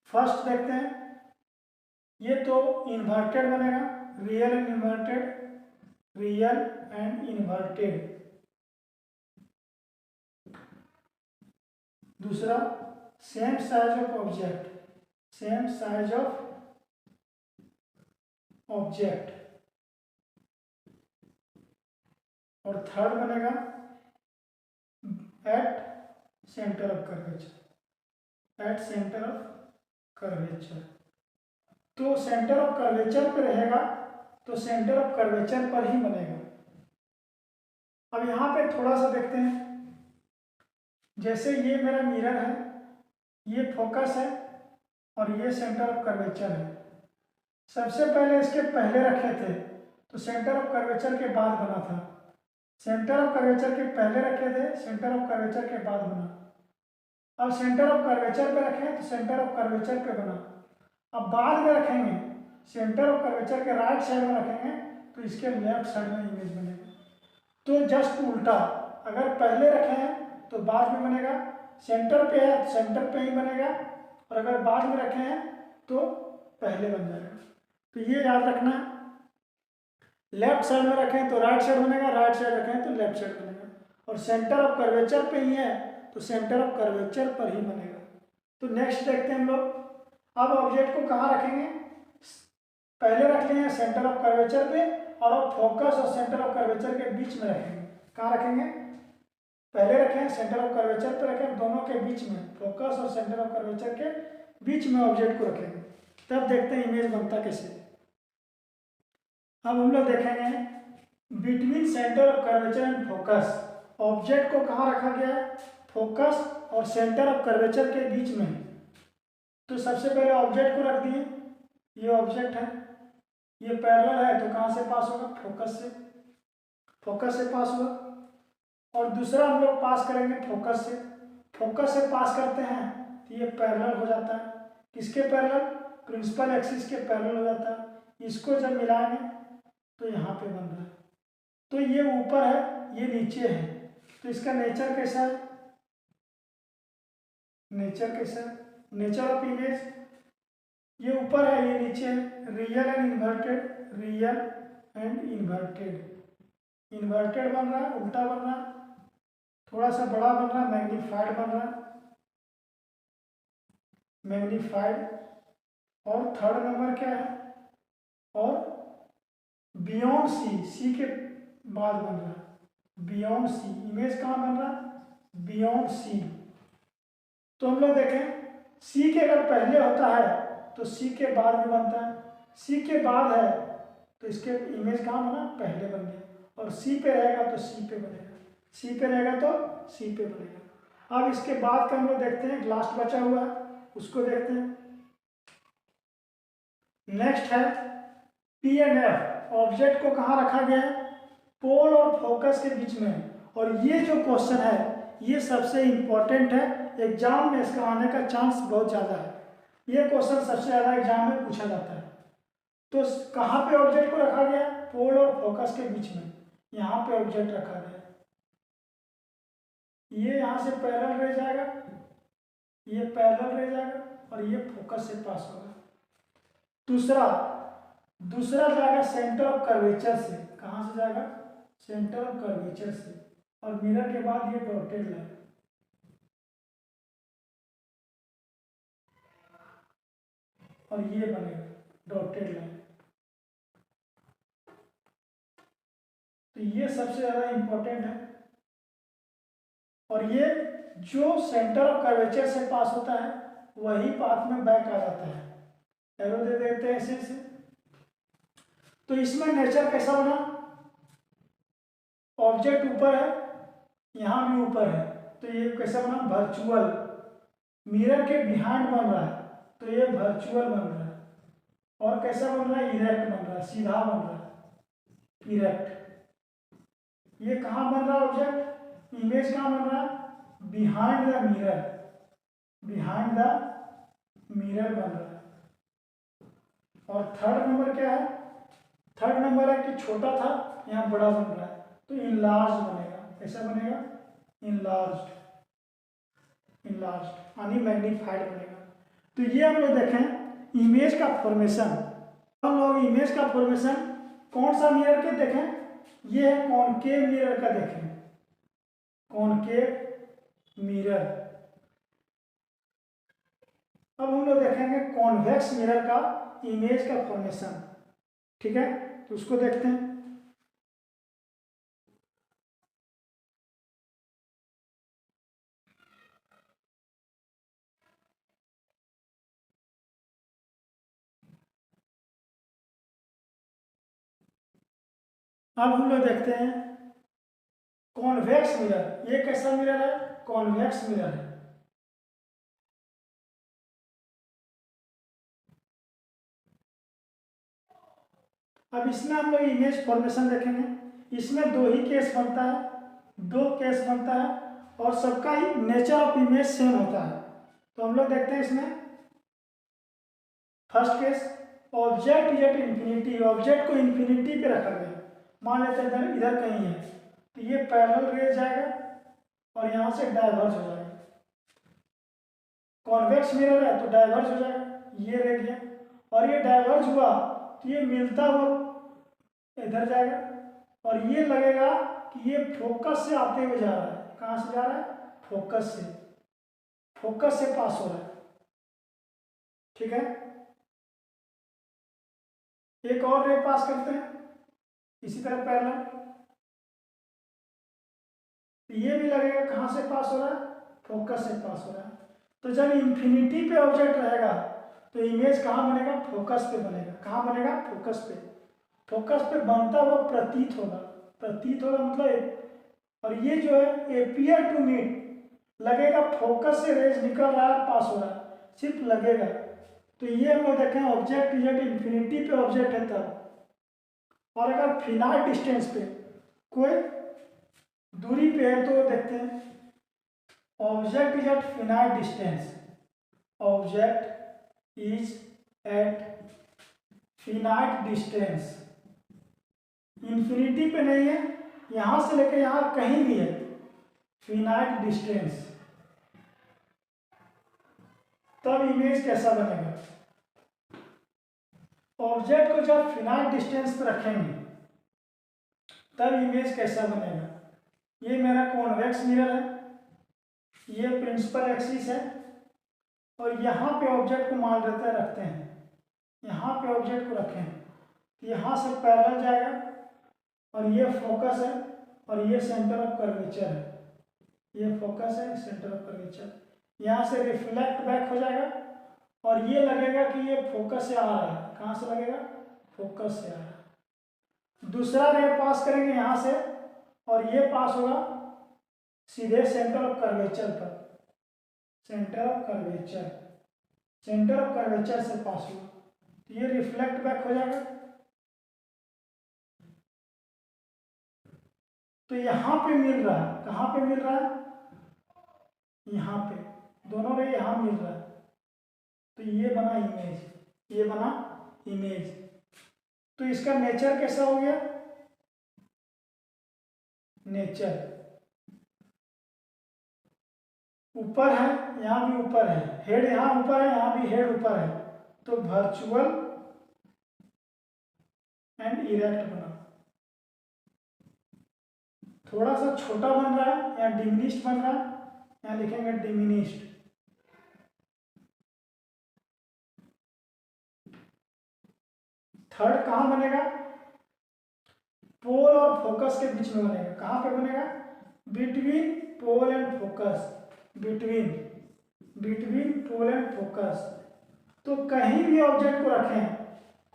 फर्स्ट देखते हैं। ये तो इन्वर्टेड बनेगा, real and inverted, real and inverted. दूसरा same size of object, same size of object. और थर्ड बनेगा at centre of curvature, at centre of curvature. तो सेंटर ऑफ कर्वेचर पे रहेगा तो सेंटर ऑफ कर्वेचर पर ही बनेगा। अब यहां पे थोड़ा सा देखते हैं। जैसे ये मेरा मिरर है, ये फोकस है और ये सेंटर ऑफ कर्वेचर है। सबसे पहले इसके पहले रखे थे तो सेंटर ऑफ कर्वेचर के बाद बना था। सेंटर ऑफ कर्वेचर के पहले रखे थे, सेंटर ऑफ कर्वेचर के बाद बना। अब सेंटर ऑफ कर्वेचर पे रखें तो सेंटर ऑफ कर्वेचर पे बना। अब बाद में रखेंगे, सेंटर ऑफ कर्वेचर के राइट साइड में रखेंगे तो इसके लेफ्ट साइड में इमेज बनेगा। तो जस्ट उल्टा, अगर पहले रखे हैं तो बाद में बनेगा, सेंटर पे है तो सेंटर पे ही बनेगा, और अगर बाद में रखे हैं तो पहले बन जाएगा। तो ये याद रखना है। लेफ्ट साइड में रखें तो राइट साइड बनेगा, राइट साइड रखें तो लेफ्ट साइड बनेगा। और सेंटर ऑफ कर्वेचर पे ही है तो सेंटर ऑफ कर्वेचर पर ही बनेगा। तो नेक्स्ट देखते हैं हम लोग। अब ऑब्जेक्ट को कहाँ रखेंगे? पहले रख लिए सेंटर ऑफ कर्वेचर पे, और अब फोकस और सेंटर ऑफ कर्वेचर के बीच में रखेंगे। कहाँ रखेंगे? पहले रखें सेंटर ऑफ कर्वेचर पे रखें, दोनों के बीच में, फोकस और सेंटर ऑफ कर्वेचर के बीच में ऑब्जेक्ट को रखेंगे। तब देखते हैं इमेज बनता कैसे। अब हम लोग देखेंगे between centre of curvature and focus. Object को कहाँ रखा गया है? फोकस और सेंटर ऑफ कर्वेचर के बीच में। तो सबसे पहले ऑब्जेक्ट को रख दिए, ये ऑब्जेक्ट है, ये पैरेलल है तो कहाँ से पास होगा? फोकस से, फोकस से पास होगा। और दूसरा हम लोग पास करेंगे फोकस से, फोकस से पास करते हैं तो ये पैरेलल हो जाता है। किसके पैरेलल? प्रिंसिपल एक्सिस के पैरेलल हो जाता है। इसको जब मिलाएंगे तो यहाँ पे बन रहा है। तो ये ऊपर है, ये नीचे है, तो इसका नेचर कैसा है? नेचर कैसा है? नेचर ऑफ इमेज, ये ऊपर है ये नीचे है, real and inverted, real and inverted. Inverted बन रहा है, उल्टा बन रहा है, थोड़ा सा बड़ा बन रहा है, मैग्नीफाइड बन रहा है, मैग्नीफाइड। और थर्ड नंबर क्या है? और बियॉन्ड सी, सी के बाद बन रहा है बियॉन्ड सी। इमेज कहाँ बन रहा है? Beyond C. तो हम लोग देखें, सी के अगर पहले होता है तो सी के बाद भी बनता है, सी के बाद है तो इसके इमेज कहाँ बना? पहले बन गया। और सी पे रहेगा तो सी पे बनेगा, सी पे रहेगा तो सी पे बनेगा। अब इसके बाद का हम लोग देखते हैं, लास्ट बचा हुआ है उसको देखते हैं। नेक्स्ट है पी एंड एफ। ऑब्जेक्ट को कहाँ रखा गया है? पोल और फोकस के बीच में। और ये जो क्वेश्चन है ये सबसे इंपॉर्टेंट है, एग्जाम में इसका आने का चांस बहुत ज़्यादा है। ये क्वेश्चन सबसे ज़्यादा एग्जाम में पूछा जाता है। तो कहाँ पे ऑब्जेक्ट को रखा गया? पोल और फोकस के बीच में, यहाँ पे ऑब्जेक्ट रखा गया। ये यहाँ से पैरेलल रह जाएगा, ये पैरेलल रह जाएगा और ये फोकस से पास होगा। दूसरा जाएगा सेंटर ऑफ कर्वेचर से। कहाँ से जाएगा? सेंटर ऑफ कर्वेचर से। और मिरर के बाद ये डॉटेड लाइन, और ये बनेगा डॉटेड लाइन। तो ये सबसे ज़्यादा इंपॉर्टेंट है। और ये जो सेंटर ऑफ कर्वेचर से पास होता है वही पाथ में बैक आ जाता है। एरो दे देते हैं ऐसे से। तो इसमें नेचर कैसा बना? ऑब्जेक्ट ऊपर है, यहाँ भी ऊपर है, तो ये कैसा बना? वर्चुअल। मिरर के बिहाइंड बन रहा है तो ये वर्चुअल बन रहा है। और कैसा बन रहा है? इरेक्ट बन रहा है, सीधा बन रहा है, इरेक्ट। ये कहाँ बन रहा है ऑब्जेक्ट? इमेज कहाँ बन रहा है? Behind the mirror, behind the mirror बन रहा है। और थर्ड नंबर क्या है? थर्ड नंबर है कि छोटा था यहाँ बड़ा बन रहा है, तो इनलार्ज बनेगा। कैसा बनेगा? इनलार्ज, इनलार्ज यानी मैग्नीफाइड बनेगा। तो ये हम लोग देखें इमेज का फॉर्मेशन। हम लोग इमेज का फॉर्मेशन कौन सा मिरर के देखें? ये है कॉनकेव मिरर का देखें, कॉनकेव मिरर। अब हम लोग देखेंगे कॉन्वेक्स मिरर का इमेज का फॉर्मेशन। ठीक है, तो उसको देखते हैं। अब हम लोग देखते हैं कॉन्वेक्स मिरर। ये कैसा मिरर है? कॉन्वेक्स मिरर है। अब इसमें हम लोग इमेज फॉर्मेशन देखेंगे। इसमें दो ही केस बनता है, दो केस बनता है, और सबका ही नेचर ऑफ इमेज सेम होता है। तो हम लोग देखते हैं इसमें first case, object is at infinity. Object को इंफिनिटी पे रखा गया, मान लेते हैं इधर इधर कहीं है, तो ये पैरेलल रह जाएगा और यहाँ से डाइवर्ज हो जाएगा। कॉन्वेक्स मिरर है तो डाइवर्ज हो जाएगा, ये रह गया। और ये डाइवर्ज हुआ तो ये मिलता हुआ इधर जाएगा, और ये लगेगा कि ये फोकस से आते हुए जा रहा है। कहाँ से जा रहा है? फोकस से, फोकस से पास हो रहा है। ठीक है, एक और रे पास करते हैं इसी तरह पैरेलल, ये भी लगेगा कहाँ से पास हो रहा है? फोकस से पास हो रहा है। तो जब इंफिनिटी पे ऑब्जेक्ट रहेगा तो इमेज कहाँ बनेगा? फोकस पे बनेगा। कहाँ बनेगा? फोकस पे। फोकस पे बनता हुआ प्रतीत होगा, प्रतीत होगा मतलब। और ये जो है एपियर टू मीट, लगेगा फोकस से रेज निकल रहा है, पास हो रहा है, सिर्फ लगेगा। तो ये हम लोग देखें ऑब्जेक्ट इज इंफिनिटी पे ऑब्जेक्ट है तब। और अगर फिनाइट डिस्टेंस पे कोई दूरी पे है तो देखते हैं object is at finite distance, object is at finite distance, infinity पे नहीं है, यहां से लेकर यहां कहीं भी है, फिनाइट डिस्टेंस, तब इमेज कैसा बनेगा? ऑब्जेक्ट को जब फिनाइट डिस्टेंस पर रखेंगे तब इमेज कैसा बनेगा? ये मेरा कॉन्वेक्स मिरर है, ये प्रिंसिपल एक्सिस है, और यहाँ पे ऑब्जेक्ट को मान लेते रखते हैं, यहाँ पे ऑब्जेक्ट को रखें, यहाँ से पैरेलल जाएगा, और ये फोकस है, और ये सेंटर ऑफ कर्वेचर है, ये फोकस है, सेंटर ऑफ कर्वेचर, यहाँ से रिफ्लेक्ट बैक हो जाएगा, और ये लगेगा कि ये फोकस से आ रहा है। कहाँ से लगेगा? फोकस से आ रहा है। दूसरा रे पास करेंगे यहाँ से, और ये पास होगा सीधे सेंटर ऑफ कर्वेचर पर, centre of curvature, centre of curvature से पास होगा, तो ये रिफ्लेक्ट बैक हो जाएगा। तो यहाँ पे मिल रहा है, कहाँ पे मिल रहा है? यहाँ पे, दोनों रे यहाँ मिल रहा है, तो ये बना इमेज, ये बना इमेज। तो इसका नेचर कैसा हो गया? नेचर ऊपर है, यहाँ भी ऊपर है, हेड यहाँ ऊपर है, यहाँ भी हेड ऊपर है, तो वर्चुअल एंड इरेक्ट बना। थोड़ा सा छोटा बन रहा है या डिमिनिश्ड बन रहा है, यहाँ लिखेंगे डिमिनिश्ड। थर्ड कहाँ बनेगा? पोल और फोकस के बीच में बनेगा। कहाँ पे बनेगा? Between pole and focus, between pole and focus. तो कहीं भी ऑब्जेक्ट को रखें,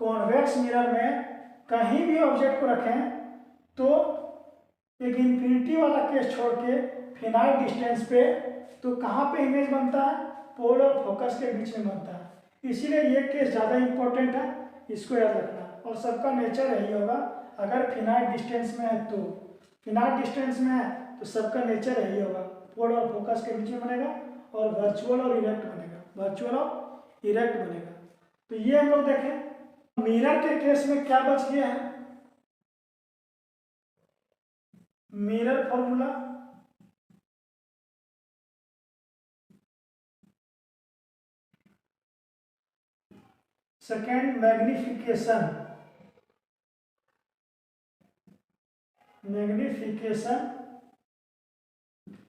कॉन्वेक्स मिरर में कहीं भी ऑब्जेक्ट को रखें, तो एक इन्फिनिटी वाला केस छोड़ के फिनाइट डिस्टेंस पे, तो कहाँ पे इमेज बनता है? पोल और फोकस के बीच में बनता है। इसीलिए ये केस ज़्यादा इंपॉर्टेंट है, इसको याद रखना। और सबका नेचर यही होगा, अगर फिनाइट डिस्टेंस में है तो, फिनाइट डिस्टेंस में है तो सबका नेचर यही होगा, पोल और फोकस के बीच में बनेगा, और वर्चुअल और इरेक्ट बनेगा, वर्चुअल और इरेक्ट बनेगा। तो ये हम लोग देखें मिरर के केस में क्या बच गया है। मिरर फॉर्मूला, सेकेंड मैग्निफिकेशन,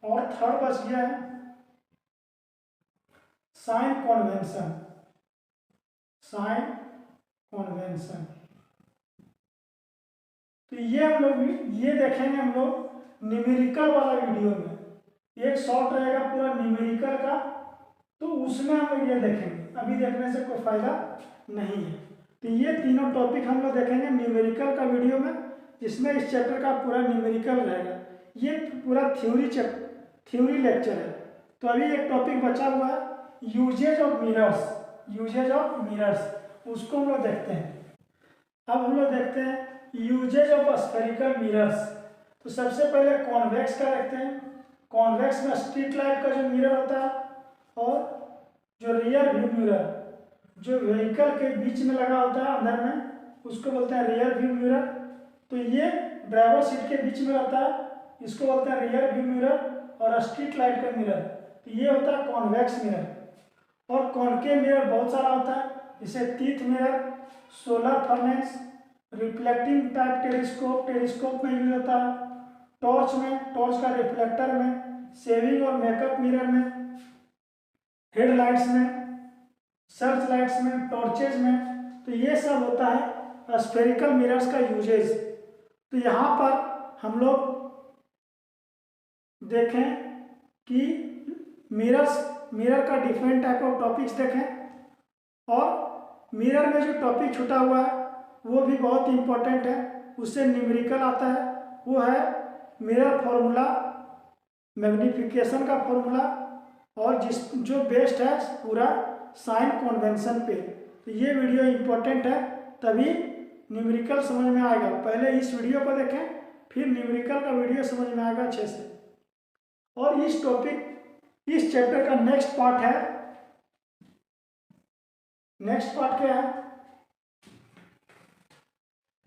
और थर्ड बच गया है साइन कन्वेंशन, तो ये हम लोग ये देखेंगे हम लोग न्यूमेरिकल वाला वीडियो में। एक शॉर्ट रहेगा पूरा न्यूमेरिकल का, तो उसमें हम लोग ये देखेंगे, अभी देखने से कोई फायदा नहीं है। तो ये तीनों टॉपिक हम लोग देखेंगे न्यूमेरिकल का वीडियो में, जिसमें इस चैप्टर का पूरा न्यूमेरिकल रहेगा। ये पूरा थ्योरी लेक्चर है। तो अभी एक टॉपिक बचा हुआ है यूजेज ऑफ मिरर्स, उसको हम लोग देखते हैं। अब हम लोग देखते हैं यूजेज ऑफ स्फेरिकल मिरर्स। तो सबसे पहले कॉन्वेक्स का देखते हैं। कॉन्वेक्स में स्ट्रीट लाइट का जो मिरर होता है, और जो रियर व्यू मिरर जो व्हीकल के बीच में लगा होता है अंदर में, उसको बोलते हैं रियर व्यू मिरर। तो ये ड्राइवर सीट के बीच में रहता है, इसको बोलते हैं रियर व्यू मिरर। और स्ट्रीट लाइट का मिरर, तो ये होता है कॉन्वेक्स मिरर। और कॉनकेव मिरर बहुत सारा होता है, जैसे teeth mirror, solar furnace, reflecting type telescope में यूज होता है, टॉर्च का रिफ्लेक्टर में, सेविंग और मेकअप मिरर में, हेडलाइट्स में, सर्च लाइट्स में, टॉर्चेज में। तो ये सब होता है स्फेरिकल मिरर्स का यूजेज। तो यहाँ पर हम लोग देखें कि मिरर का डिफरेंट टाइप ऑफ टॉपिक्स देखें, और मिरर में जो टॉपिक छूटा हुआ है वो भी बहुत इंपॉर्टेंट है, उससे न्यूमेरिकल आता है। वो है मिरर फॉर्मूला, मैग्निफिकेशन का फॉर्मूला, और जो बेस्ड है पूरा साइन कन्वेंशन पे। तो ये वीडियो इंपॉर्टेंट है, तभी न्यूमेरिकल समझ में आएगा। पहले इस वीडियो को देखें, फिर न्यूमेरिकल का वीडियो समझ में आएगा अच्छे से। और इस चैप्टर का नेक्स्ट पार्ट है नेक्स्ट पार्ट क्या है?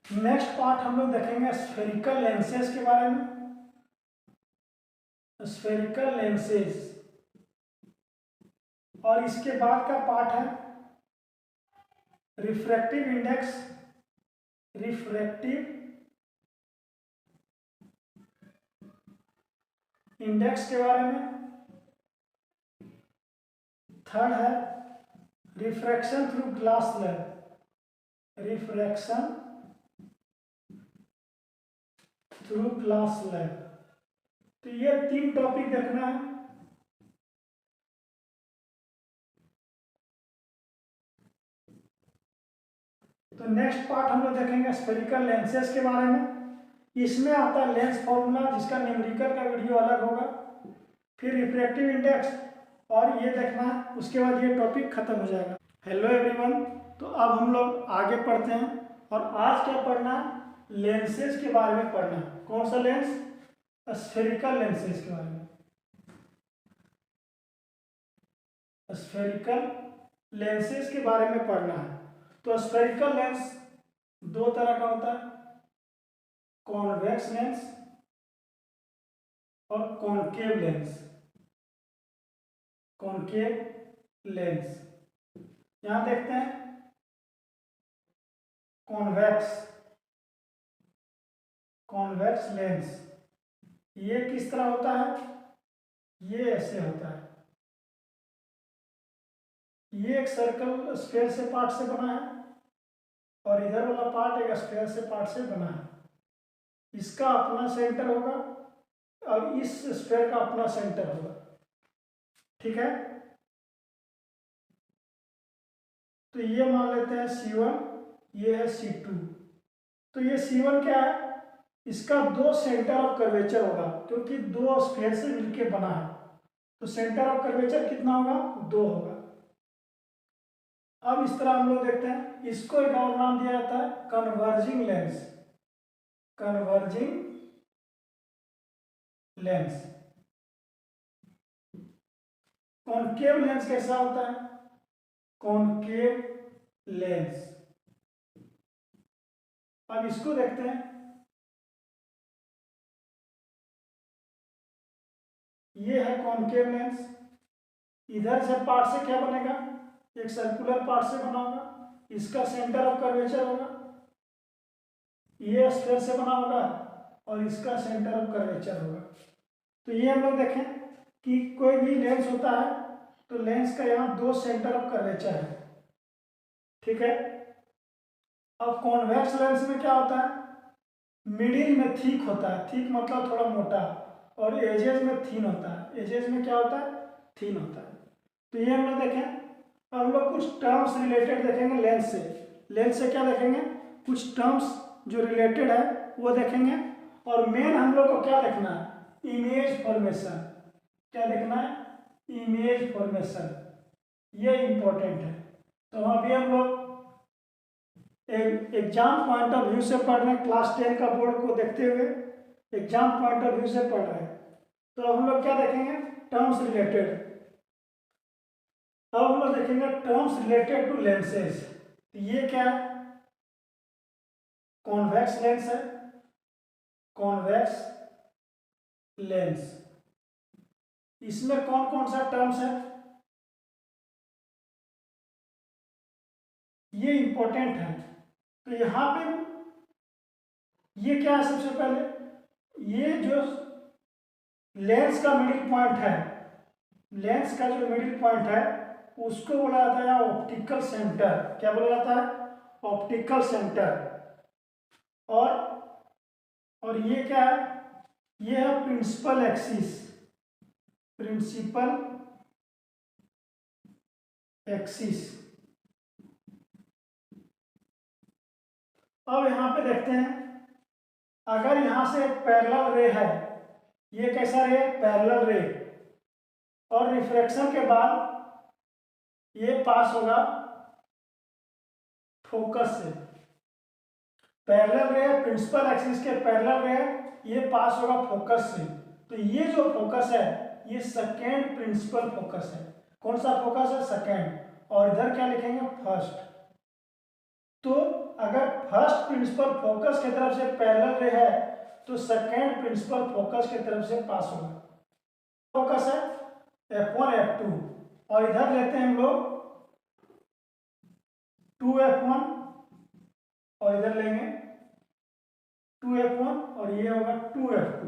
नेक्स्ट पार्ट हम लोग देखेंगे स्फेरिकल लेंसेज के बारे में। स्फेरिकल लेंसेज, और इसके बाद का पार्ट है रिफ्रैक्टिव इंडेक्स, रिफ्रैक्टिव इंडेक्स के बारे में। थर्ड है refraction through glass slab, refraction through glass slab. तो ये 3 टॉपिक देखना है। तो नेक्स्ट पार्ट हम लोग देखेंगे स्फेरिकल लेंसेज के बारे में। इसमें आता है लेंस फॉर्मूला, जिसका न्यूमेरिकल का वीडियो अलग होगा, फिर रिफ्रैक्टिव इंडेक्स, और ये देखना है। उसके बाद ये टॉपिक खत्म हो जाएगा। हेलो एवरीवन, तो अब हम लोग आगे पढ़ते हैं, और आज क्या पढ़ना है? लेंसेज के बारे में पढ़ना है। कौन सा लेंस? स्फेरिकल लेंसेज के बारे में। स्फेरिकल लेंसेज के बारे में पढ़ना है। तो स्फेरिकल लेंस 2 तरह का होता है, कॉन्वेक्स लेंस और कॉनकेव लेंस। कॉनकेव लेंस, यहां देखते हैं कॉन्वेक्स, कॉन्वेक्स लेंस। ये किस तरह होता है? ये ऐसे होता है। ये एक सर्कल स्फेयर से पार्ट से बना है, और इधर वाला पार्ट एक स्फेयर से पार्ट से बना है। इसका अपना सेंटर होगा और इस स्फेयर का अपना सेंटर होगा। ठीक है, तो ये मान लेते हैं C1, ये है C2। तो ये C1 क्या है? इसका 2 सेंटर ऑफ कर्वेचर होगा, क्योंकि 2 स्फेयर से मिलके बना है। तो सेंटर ऑफ कर्वेचर कितना होगा? 2 होगा। अब इस तरह हम लोग देखते हैं, इसको एक और नाम दिया जाता है converging lens. Converging lens. Concave lens कैसा होता है? कॉनकेव लेंस, अब इसको देखते हैं। ये है कॉनकेव लेंस। इधर से पार्ट से क्या बनेगा? एक सर्कुलर पार्ट से बना होगा, इसका सेंटर ऑफ कर्वेचर होगा। ये स्फेयर से बना होगा और इसका सेंटर ऑफ कर्वेचर होगा। तो ये हम लोग देखें कि कोई भी लेंस होता है तो लेंस का यहाँ 2 सेंटर ऑफ कर्वेचर है। ठीक है, अब कॉन्वेक्स लेंस में क्या होता है? मिडिल में थिक होता है, थिक मतलब थोड़ा मोटा, और एजेस में थिन होता है। एजेस में क्या होता है? थिन होता है। तो ये हम लोग देखें। अब हम लोग कुछ टर्म्स रिलेटेड देखेंगे लेंस से। लेंस से क्या देखेंगे? कुछ टर्म्स जो रिलेटेड है वो देखेंगे, और मेन हम लोग को क्या देखना है? Image formation. क्या देखना है? इमेज फॉर्मेशन, ये इंपॉर्टेंट है। तो अभी हम लोग एग्जाम पॉइंट ऑफ व्यू से पढ़ रहे हैं, क्लास 10 का बोर्ड को देखते हुए एग्जाम पॉइंट ऑफ व्यू से पढ़ रहे हैं। तो अब हम लोग क्या देखेंगे? Terms related. अब हम लोग देखेंगे टर्म्स रिलेटेड टू लेंसेज। तो ये क्या है? कॉन्वेक्स लेंस है, कॉन्वेक्स लेंस। इसमें कौन कौन सा टर्म्स है? ये इंपॉर्टेंट है। तो यहां पे ये क्या है? सबसे पहले ये जो लेंस का मिडिल पॉइंट है, लेंस का जो मिडिल पॉइंट है उसको बोला जाता है ऑप्टिकल सेंटर। क्या बोला जाता है? Optical centre. और ये क्या है? ये है प्रिंसिपल एक्सिस, प्रिंसिपल एक्सिस। अब यहां पे देखते हैं, अगर यहां से एक पैरेलल रे है, ये कैसा रे? पैरेलल रे, और रिफ्रैक्शन के बाद ये पास होगा फोकस से। पैरेलल रे, प्रिंसिपल एक्सिस के पैरेलल रे, ये पास होगा फोकस से। तो ये जो फोकस है ये सेकेंड प्रिंसिपल फोकस है। कौन सा फोकस है? सेकेंड। और इधर क्या लिखेंगे, फर्स्ट। तो अगर फर्स्ट प्रिंसिपल फोकस की तरफ से पैरेलल रे है तो सेकेंड प्रिंसिपल फोकस की तरफ से पास होगा। फोकस है F1 F2 और इधर लेते हैं हम लोग 2F1 और इधर लेंगे 2F1 और ये होगा 2F2।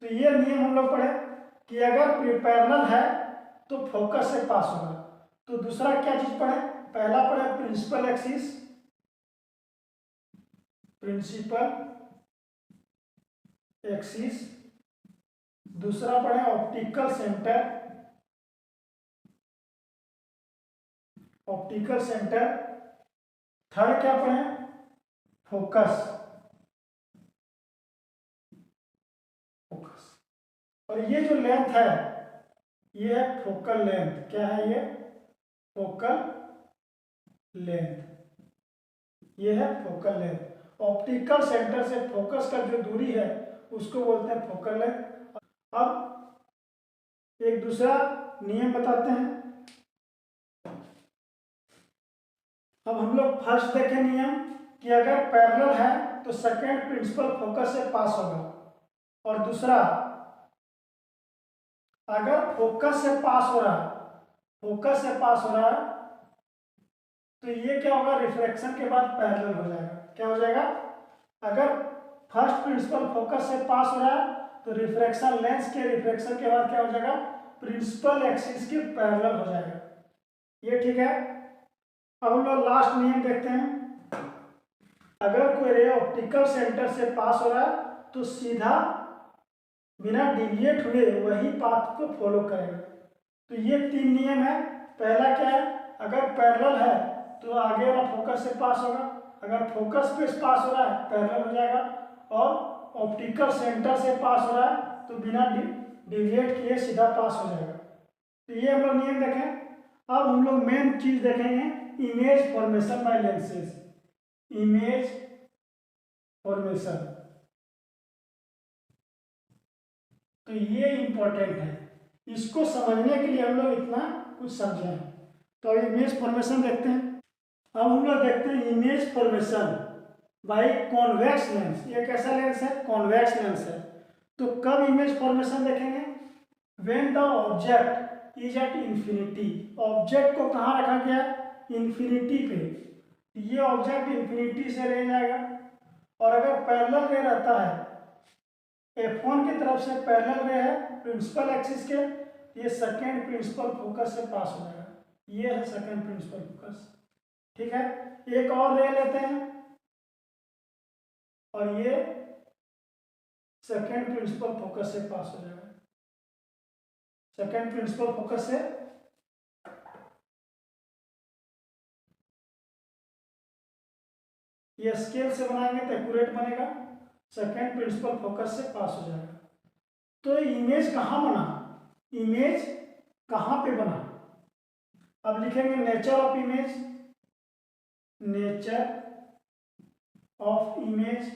तो ये नियम हम लोग पढ़े कि अगर पैरेलल है तो फोकस से पास होगा। तो दूसरा क्या चीज पढ़े, पहला पढ़े प्रिंसिपल एक्सिस, दूसरा पढ़े ऑप्टिकल सेंटर, थर्ड क्या पढ़े, फोकस। और ये जो लेंथ है ये है फोकल लेंथ। क्या है ये, फोकल लेंथ, ये है फोकल लेंथ। ऑप्टिकल सेंटर से फोकस का जो दूरी है उसको बोलते हैं फोकल लेंथ। अब एक दूसरा नियम बताते हैं। अब हम लोग फर्स्ट देखें नियम कि अगर पैरेलल है तो सेकेंड प्रिंसिपल फोकस से पास होगा, और दूसरा अगर फोकस से पास हो रहा है तो ये क्या होगा, रिफ्रैक्शन के बाद पैरेलल हो जाएगा। क्या हो जाएगा, अगर फर्स्ट प्रिंसिपल फोकस से पास हो रहा है तो रिफ्रैक्शन लेंस के रिफ्रैक्शन के बाद क्या हो जाएगा, प्रिंसिपल एक्सिस के पैरेलल हो जाएगा। ये ठीक है। अब हम लोग लास्ट नियम देखते हैं। अगर कोई रे ऑप्टिकल सेंटर से पास हो रहा है तो सीधा बिना डिविएट हुए वही पाथ को फॉलो करेगा। तो ये 3 नियम है। पहला क्या है, अगर पैरेलल है तो आगे वाला फोकस से पास होगा, अगर फोकस पे पास हो रहा है पैरेलल हो जाएगा, और ऑप्टिकल सेंटर से पास हो रहा है तो बिना डिविएट किए सीधा पास हो जाएगा। तो ये हम लोग नियम देखें। अब हम लोग मेन चीज देखेंगे, image formation by lenses. Image formation, तो ये इंपॉर्टेंट है, इसको समझने के लिए हम लोग इतना कुछ समझे हैं। तो इमेज फॉर्मेशन देखते हैं। अब हम लोग देखते हैं image formation by convex lens. ये कैसा लेंस है, कॉन्वेक्स लेंस है। तो कब इमेज फॉर्मेशन देखेंगे, when the object is at infinity. Object को कहाँ रखा गया, इन्फिनिटी पे। ये ऑब्जेक्ट इन्फिनिटी से ले जाएगा, और अगर पैरेलल रे रहता है, F1 की तरफ से पैरेलल रे है प्रिंसिपल एक्सिस के, ये सेकेंड प्रिंसिपल फोकस से पास हो जाएगा। ये है सेकेंड प्रिंसिपल फोकस। ठीक है, एक और रे लेते हैं और ये सेकेंड प्रिंसिपल फोकस से पास हो जाएगा। सेकेंड प्रिंसिपल फोकस से ये स्केल से बनाएंगे तो एक्यूरेट बनेगा, सेकेंड प्रिंसिपल फोकस से पास हो जाएगा। तो इमेज कहाँ बना, इमेज कहाँ पे बना, अब लिखेंगे nature of image. Nature of image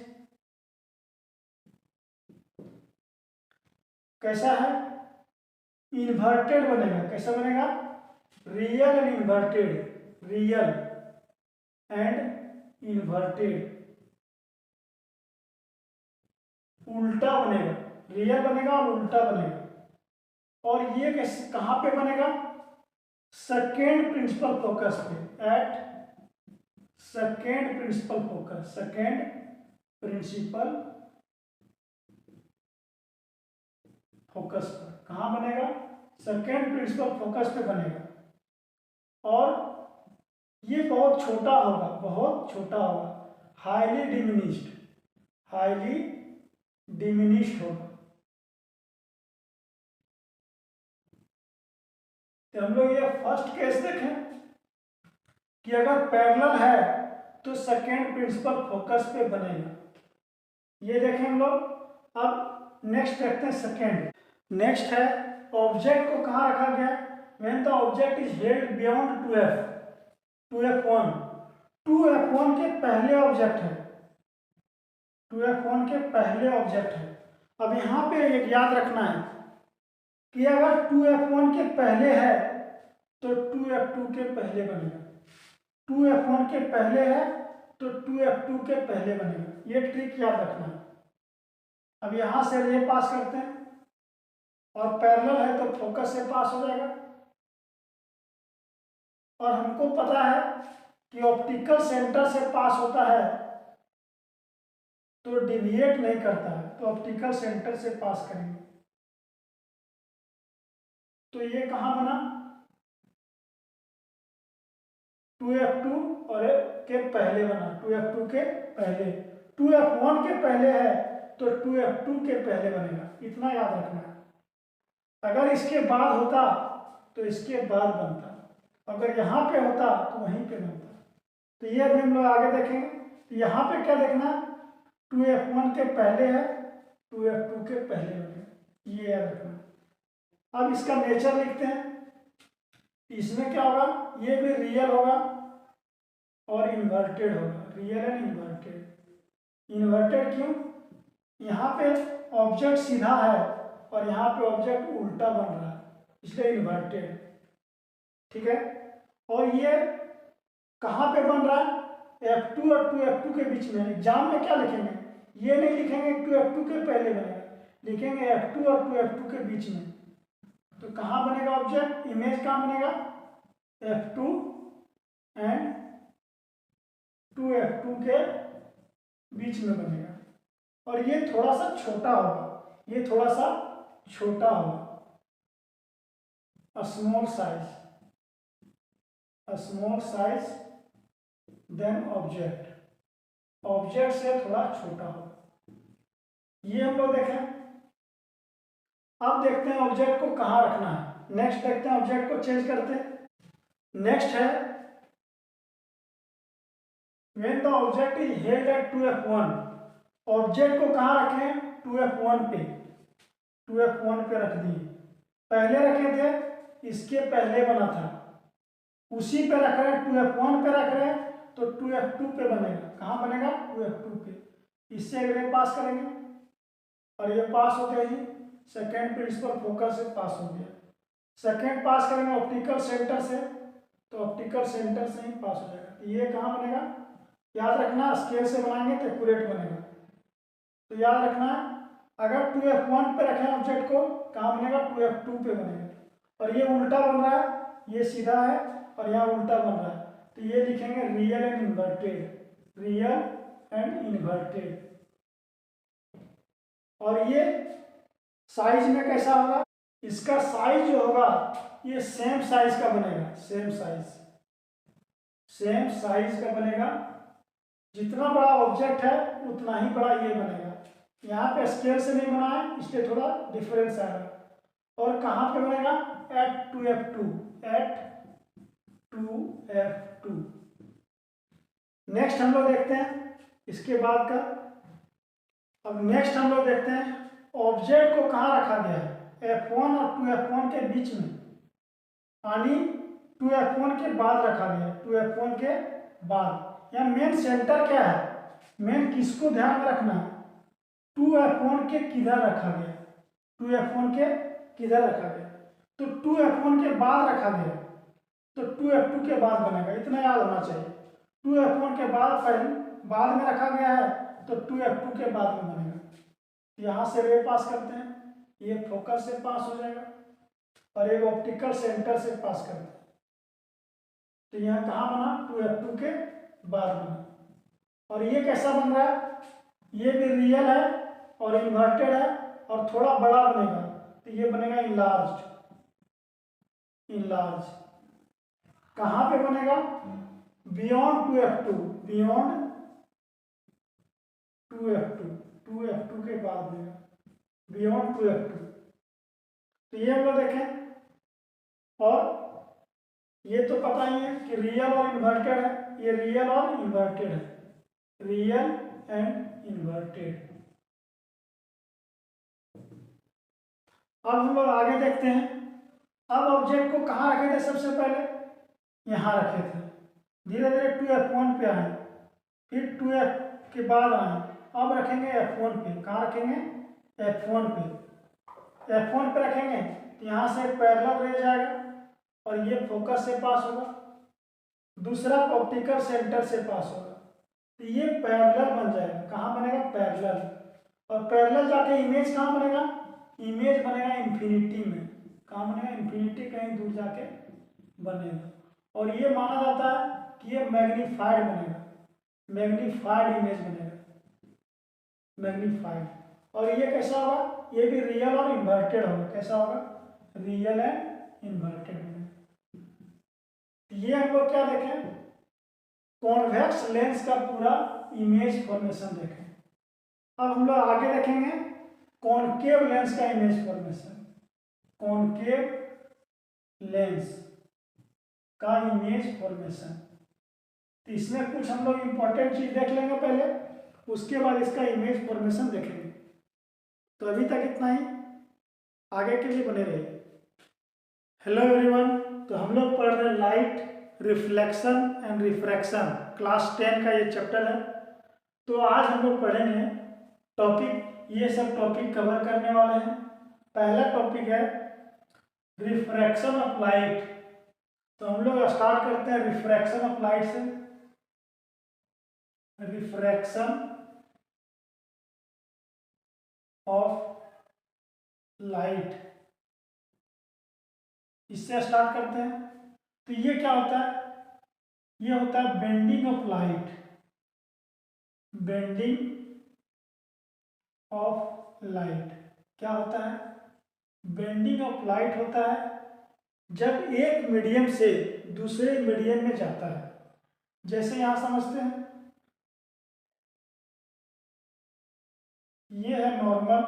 कैसा है, इन्वर्टेड बनेगा। कैसा बनेगा, real and inverted, real and inverted, उल्टा बनेगा, रियल बनेगा और उल्टा बनेगा। और ये कैसे कहां पे बनेगा, सेकेंड प्रिंसिपल फोकस पे, at second principal focus, second principal focus पर। कहां बनेगा, सेकेंड प्रिंसिपल फोकस पे बनेगा। और ये बहुत छोटा होगा, बहुत छोटा होगा, हाईली डिमिनिश्ड, हाईली डिमिनिश्ड होगा। तो हम लोग ये फर्स्ट केस देखें कि अगर पैरेलल है तो सेकेंड प्रिंसिपल फोकस पे बनेगा। ये देखें हम लोग। अब नेक्स्ट देखते हैं सेकेंड। नेक्स्ट है ऑब्जेक्ट को कहाँ रखा गया, when the object is held beyond 2F1। 2F1 के पहले ऑब्जेक्ट है, 2F1 के पहले ऑब्जेक्ट है। अब यहाँ पे एक याद रखना है कि अगर 2F1 के पहले है तो 2f2 के पहले बनेगा। 2f1 के पहले है तो 2f2 के पहले बनेगा। ये ट्रिक याद रखना है। अब यहां से ये पास करते हैं और पैरेलल है तो फोकस से पास हो जाएगा। और हमको पता है कि ऑप्टिकल सेंटर से पास होता है तो डिविएट नहीं करता है, तो ऑप्टिकल सेंटर से पास करेंगे। तो ये कहां बना 2f2 और के पहले बना, 2f2 के पहले। 2f1 के पहले है तो 2f2 के पहले बनेगा, इतना याद रखना है। अगर इसके बाद होता तो इसके बाद बनता, अगर यहाँ पे होता तो वहीं पे बनता। तो ये अभी हम लोग आगे देखेंगे। तो यहाँ पे क्या देखना, 2f1 के पहले है 2f2 के पहले बनेगा, ये याद रखना। अब इसका नेचर लिखते हैं। इसमें क्या होगा, ये भी रियल होगा और इन्वर्टेड होगा, रियल एंड इन्वर्टेड। इन्वर्टेड क्यों, यहाँ पे ऑब्जेक्ट सीधा है और यहाँ पे ऑब्जेक्ट उल्टा बन रहा है, इसलिए इन्वर्टेड। ठीक है। और ये कहाँ पे बन रहा है, F2 और 2F2 के बीच में। एग्जाम में क्या लिखेंगे, ये नहीं लिखेंगे 2F2 के पहले बनेगा, लिखेंगे F2 और 2F2 के बीच में। तो कहाँ बनेगा ऑब्जेक्ट, इमेज कहाँ बनेगा, F2 एंड 2F2 के बीच में बनेगा। और ये थोड़ा सा छोटा होगा, ये थोड़ा सा छोटा होगा, small size than object, object से थोड़ा छोटा होगा। ये हम लोग देखें। अब देखते हैं ऑब्जेक्ट को कहाँ रखना है। नेक्स्ट देखते हैं, ऑब्जेक्ट को चेंज करते हैं। नेक्स्ट है when the object is held at 2f1, object को कहाँ रखें, 2f1 पे, 2f1 पे रख दिए। पहले रखे थे, इसके पहले बना था, उसी पे रख रहे हैं, 2f1 पे रख रहे हैं तो 2f2 पे बनेगा। कहाँ बनेगा, 2f2 पे। इससे अगले पास करेंगे और ये पास होते ही सेकेंड प्रिंसिपल फोकस से पास हो गया। सेकेंड पास करेंगे ऑप्टिकल सेंटर से, तो ऑप्टिकल सेंटर से ही पास हो जाएगा। तो ये कहाँ बनेगा, याद रखना, स्केल से बनाएंगे तो एक्यूरेट बनेगा। तो याद रखना, अगर 2f1 पे रखें ऑब्जेक्ट को, कहाँ बनेगा, 2f2 पे बनेगा। और ये उल्टा बन रहा है, ये सीधा है और यहाँ उल्टा बन रहा है, तो ये लिखेंगे real and inverted, real and inverted. और ये साइज में कैसा होगा, इसका साइज जो होगा ये सेम साइज का बनेगा, सेम साइज का बनेगा। जितना बड़ा ऑब्जेक्ट है उतना ही बड़ा ये बनेगा। यहाँ पे स्केल से नहीं बना है इसलिए थोड़ा डिफरेंस आएगा। और कहाँ पे बनेगा, eight 2f2, eight 2f2। Next हम लोग देखते हैं इसके बाद का। अब नेक्स्ट हम लोग देखते हैं ऑब्जेक्ट को कहाँ रखा गया है, f1 और 2f1 के बीच में, यानी 2f1 के बाद रखा गया है, 2f1 के बाद। यहाँ मेन सेंटर क्या है, मेन किसको ध्यान में रखना है, 2f1 के किधर रखा गया, 2f1 के किधर रखा गया। तो 2f1 के बाद रखा गया तो 2f2 के बाद बनेगा, इतना याद होना चाहिए। 2f1 के बाद पहले बाद में रखा गया है तो 2f2 के बाद में बनेगा। यहाँ से रे पास करते हैं, ये फोकस से पास हो जाएगा और एक ऑप्टिकल सेंटर से पास करते हैं। तो यहाँ कहाँ बना, 2f2 के बाद बना। और ये कैसा बन रहा है, ये भी रियल है और इन्वर्टेड है और थोड़ा बड़ा बनेगा, तो ये बनेगा इनलार्ज। कहाँ पे बनेगा, बियॉन्ड 2f2, बियॉन्ड 2f2 के बाद बनेगा, बियॉन्ड 2f2। तो ये हम लोग देखें। और ये तो पता ही है कि रियल और इन्वर्टेड है, ये रियल और इन्वर्टेड है, रियल एंड इन्वर्टेड। अब हम लोग आगे देखते हैं। अब ऑब्जेक्ट को कहाँ रखे थे, सबसे पहले यहाँ रखे थे, धीरे धीरे 2f1 पे आए, फिर 2f के बाद आए, अब रखेंगे f1 पे। कहाँ रखेंगे, f1 पे। f1 पे रखेंगे तो यहाँ से पैरेलल रे जाएगा और ये फोकस से पास होगा, दूसरा ऑप्टिकल सेंटर से पास होगा। तो ये पैरेलल बन जाएगा। कहाँ बनेगा? पैरेलल। और पैरेलल जाके इमेज कहाँ बनेगा? इमेज बनेगा इन्फिनिटी में। कहाँ बनेगा? इन्फिनिटी, कहीं दूर जाके बनेगा। और ये माना जाता है कि ये मैग्नीफाइड बनेगा, मैग्नीफाइड इमेज बनेगा, मैग्नीफाइड। और ये कैसा होगा? ये भी रियल और इन्वर्टेड होगा। कैसा होगा? रियल एंड इन्वर्टेड होगा। ये हम लोग क्या देखें? कॉन्वेक्स लेंस का पूरा इमेज फॉर्मेशन देखें। अब हम लोग आगे देखेंगे कॉनकेव लेंस का इमेज फॉर्मेशन। कॉनकेव लेंस का इमेज फॉर्मेशन। तो इसमें कुछ हम लोग इंपॉर्टेंट चीज देख लेंगे पहले, उसके बाद इसका इमेज फॉर्मेशन देखेंगे। तो अभी तक इतना ही, आगे के लिए बने रहिए। हेलो एवरीवन, तो हम लोग पढ़ रहे हैं light, reflection and refraction, class 10 का ये चैप्टर है। तो आज हम लोग पढ़ेंगे टॉपिक, ये सब टॉपिक कवर करने वाले हैं। पहला टॉपिक है रिफ्रैक्शन ऑफ लाइट। तो हम लोग स्टार्ट करते हैं रिफ्रैक्शन ऑफ लाइट से। रिफ्रैक्शन ऑफ लाइट, इससे स्टार्ट करते हैं। तो ये क्या होता है? ये होता है bending of light. Bending of light क्या होता है? बेंडिंग ऑफ लाइट होता है जब एक मीडियम से दूसरे मीडियम में जाता है। जैसे यहां समझते हैं, ये है नॉर्मल,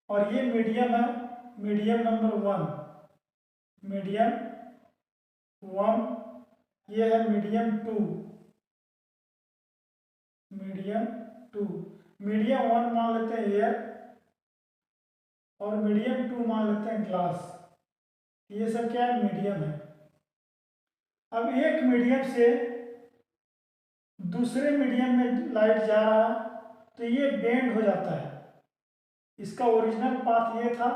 और ये मीडियम है, मीडियम नंबर 1, मीडियम 1। ये है मीडियम 2, मीडियम 2। मीडियम 1 मान लेते हैं एयर, और मीडियम 2 मान लेते हैं ग्लास। ये सब क्या है? मीडियम है। अब एक मीडियम से दूसरे मीडियम में लाइट जा रहा है, तो ये बेंड हो जाता है। इसका ओरिजिनल पाथ ये था,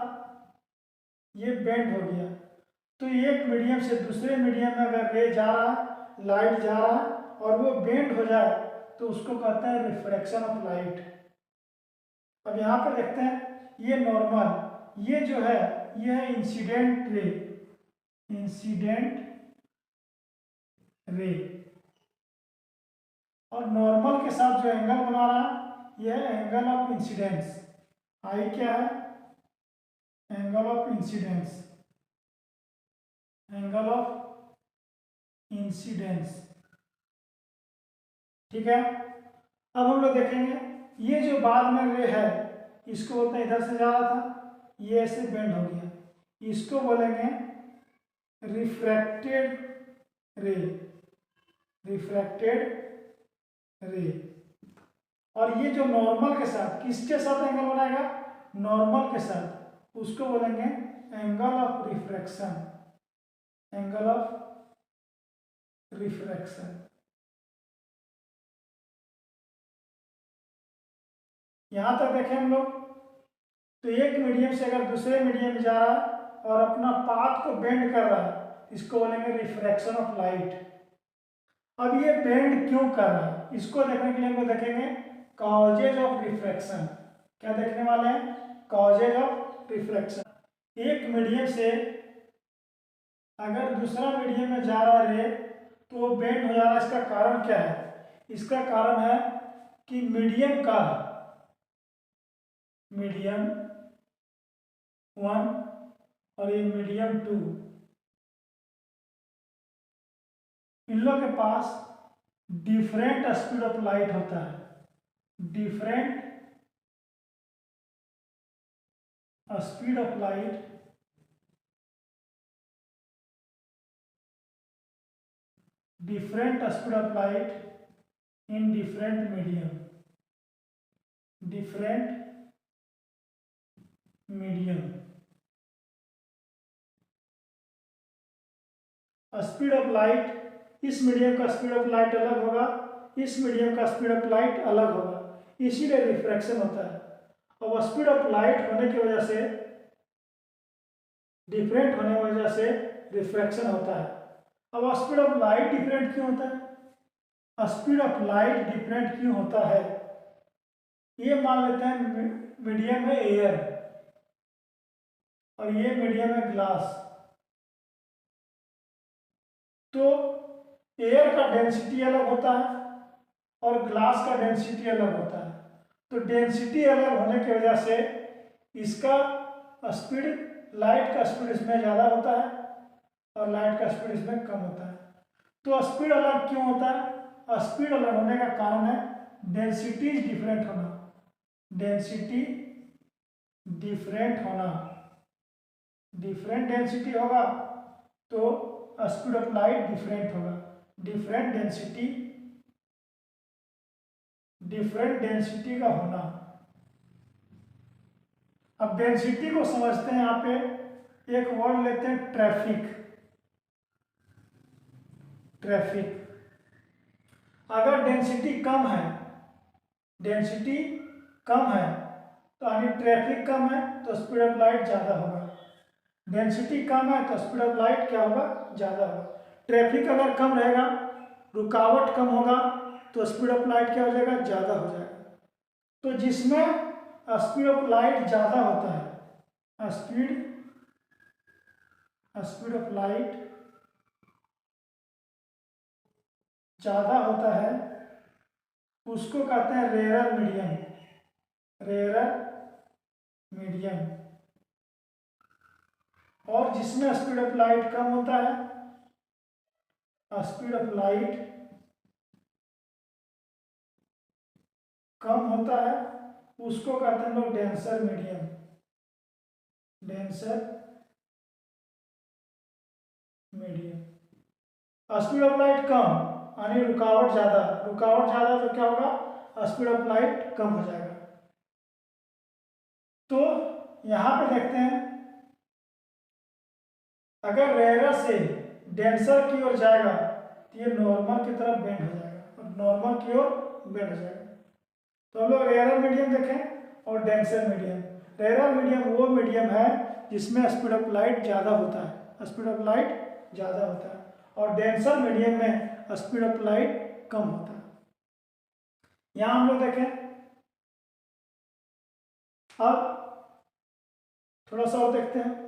ये बेंड हो गया। तो एक मीडियम से दूसरे मीडियम में अगर रे जा रहा है, लाइट जा रहा है, और वो बेंड हो जाए, तो उसको कहते हैं रिफ्रैक्शन ऑफ लाइट। अब यहाँ पर देखते हैं, ये नॉर्मल, ये जो है ये है इंसिडेंट रे, इंसिडेंट रे। और नॉर्मल के साथ जो एंगल बना रहा है, यह है एंगल ऑफ इंसिडेंस। आई क्या है? Angle of incidence, angle of incidence. ठीक है। अब हम लोग देखेंगे, ये जो बाद में रे है, इसको बोलते हैं, इधर से जा रहा था, ये ऐसे बेंड हो गया, इसको बोलेंगे रिफ्रैक्टेड रे, रिफ्रैक्टेड रे। और ये जो नॉर्मल के साथ, किसके साथ एंगल बनाएगा? नॉर्मल के साथ, उसको बोलेंगे angle of refraction, angle of refraction. यहां तक देखें हम लोग, तो एक मीडियम से अगर दूसरे मीडियम में जा रहा है और अपना पाथ को बेंड कर रहा है, इसको बोलेंगे रिफ्रैक्शन ऑफ लाइट। अब ये बेंड क्यों कर रहा है, इसको देखने के लिए हम देखेंगे कॉजेज ऑफ रिफ्रैक्शन। क्या देखने वाले हैं? Causes of refraction. एक मीडियम से अगर दूसरा मीडियम में जा रहा है, तो वो बेंड हो जा रहा है। इसका कारण क्या है? इसका कारण है कि मीडियम 1 और ये मीडियम 2, इन लोग के पास डिफरेंट स्पीड ऑफ लाइट होता है। Different speed of light, different speed of light in different medium, different medium. Speed of light, इस मीडियम का स्पीड ऑफ लाइट अलग होगा, इस मीडियम का स्पीड ऑफ लाइट अलग होगा, इसीलिए रिफ्रैक्शन होता है। अब स्पीड ऑफ लाइट होने की वजह से, डिफरेंट होने की वजह से रिफ्रैक्शन होता है। अब स्पीड ऑफ लाइट डिफरेंट क्यों होता है? स्पीड ऑफ लाइट डिफरेंट क्यों होता है? ये मान लेते हैं मीडियम है एयर और ये मीडियम है ग्लास। तो एयर का डेंसिटी अलग होता है और ग्लास का डेंसिटी अलग होता है। तो डेंसिटी अलग होने की वजह से इसका स्पीड, लाइट का स्पीड इसमें ज़्यादा होता है और लाइट का स्पीड इसमें कम होता है। तो स्पीड अलग क्यों होता है? स्पीड अलग होने का कारण है डेंसिटी डिफरेंट होना। डेंसिटी डिफरेंट होना, डिफरेंट डेंसिटी होगा तो स्पीड ऑफ लाइट डिफरेंट होगा। डिफरेंट डेंसिटी, डिफरेंट डेंसिटी का होना। अब डेंसिटी को समझते हैं, यहाँ पे एक वर्ड लेते हैं ट्रैफिक। ट्रैफिक, अगर डेंसिटी कम है, डेंसिटी कम है तो यानी ट्रैफिक कम है तो स्पीड ऑफ लाइट ज़्यादा होगा। डेंसिटी कम है तो स्पीड ऑफ लाइट क्या होगा? ज़्यादा होगा। ट्रैफिक अगर कम रहेगा, रुकावट कम होगा तो स्पीड ऑफ लाइट क्या हो जाएगा? ज़्यादा हो जाएगा। तो जिसमें स्पीड ऑफ लाइट ज़्यादा होता है, स्पीड ऑफ लाइट ज़्यादा होता है, उसको कहते हैं रेयर मीडियम। Rare medium. और जिसमें स्पीड ऑफ लाइट कम होता है, स्पीड ऑफ लाइट कम होता है, उसको कहते हैं लोग denser medium. Denser medium. Speed of light कम यानी रुकावट ज़्यादा, रुकावट ज़्यादा तो क्या होगा? स्पीड ऑफ लाइट कम हो जाएगा। तो यहाँ पे देखते हैं, अगर रेयर से डेंसर की ओर जाएगा तो ये नॉर्मल की तरफ बेंड हो जाएगा और नॉर्मल की ओर बेंड हो जाएगा। तो हम लोग रेयर मीडियम देखें और डेंसर मीडियम। रेयर मीडियम वो मीडियम है जिसमें स्पीड ऑफ लाइट ज़्यादा होता है, स्पीड ऑफ लाइट ज़्यादा होता है, और डेंसर मीडियम में स्पीड ऑफ लाइट कम होता है। यहाँ हम लोग देखें, अब थोड़ा सा और देखते हैं।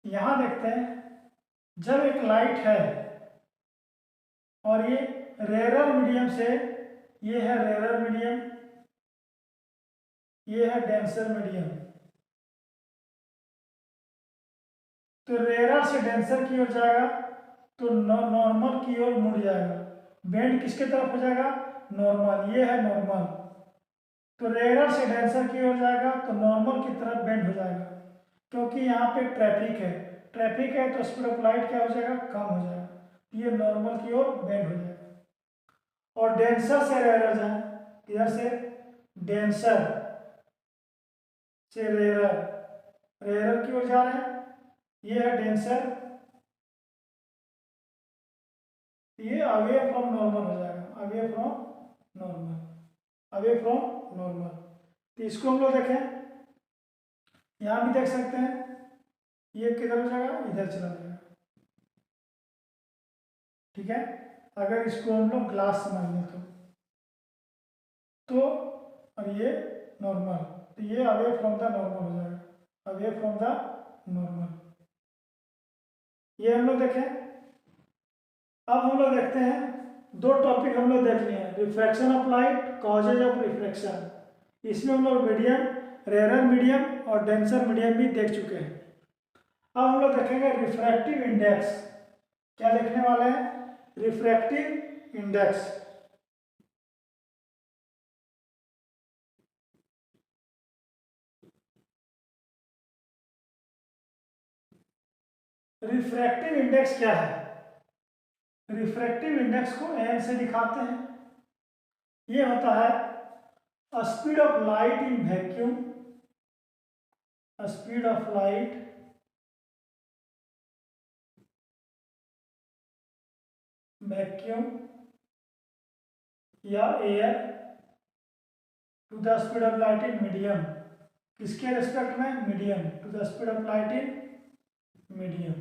यहाँ देखते हैं, जब एक लाइट है और ये रेयर मीडियम से, ये है रेयर मीडियम, ये है डेंसर मीडियम, तो रेयर से डेंसर की ओर जाएगा तो नॉर्मल की ओर मुड़ जाएगा। बेंड किसके तरफ हो जाएगा? नॉर्मल, ये है नॉर्मल। तो रेयर से डेंसर की ओर जाएगा तो नॉर्मल की तरफ बेंड हो जाएगा, क्योंकि यहाँ पे ट्रैफिक है। ट्रैफिक है तो स्पीड ऑफ लाइट क्या हो जाएगा? कम हो जाएगा, ये नॉर्मल की ओर बेंड हो जाएगा। और डेंसर से रेयर जाए, इधर से डेंसर से रेयर, रेयर की ओर जा रहे हैं, ये है डेंसर, ये अवे फ्रॉम नॉर्मल हो जाएगा, away from normal, away from normal. तो इसको हम लोग देखें, यहाँ भी देख सकते हैं, ये किधर हो जाएगा? इधर चला जाएगा। ठीक है, अगर इसको हम लोग ग्लास समझ लें तो और ये नॉर्मल, तो ये अवे फ्रॉम द नॉर्मल हो जाएगा, अवे फ्रॉम द नॉर्मल। ये हम लोग देखें। अब हम लोग देखते हैं, दो टॉपिक हम लोग देख लिए हैं, refraction of light, causes of refraction. इसमें हम लोग मीडियम, रेयर मीडियम और डेंसर मीडियम भी देख चुके हैं। अब हम लोग देखेंगे रिफ्रैक्टिव इंडेक्स। क्या देखने वाले हैं? Refractive index. रिफ्रैक्टिव इंडेक्स क्या है? रिफ्रैक्टिव इंडेक्स को एन से दिखाते हैं। ये होता है speed of light in vacuum, speed of light vacuum या air to the speed of light in medium, किसके रेस्पेक्ट में? Medium, to the speed of light in medium.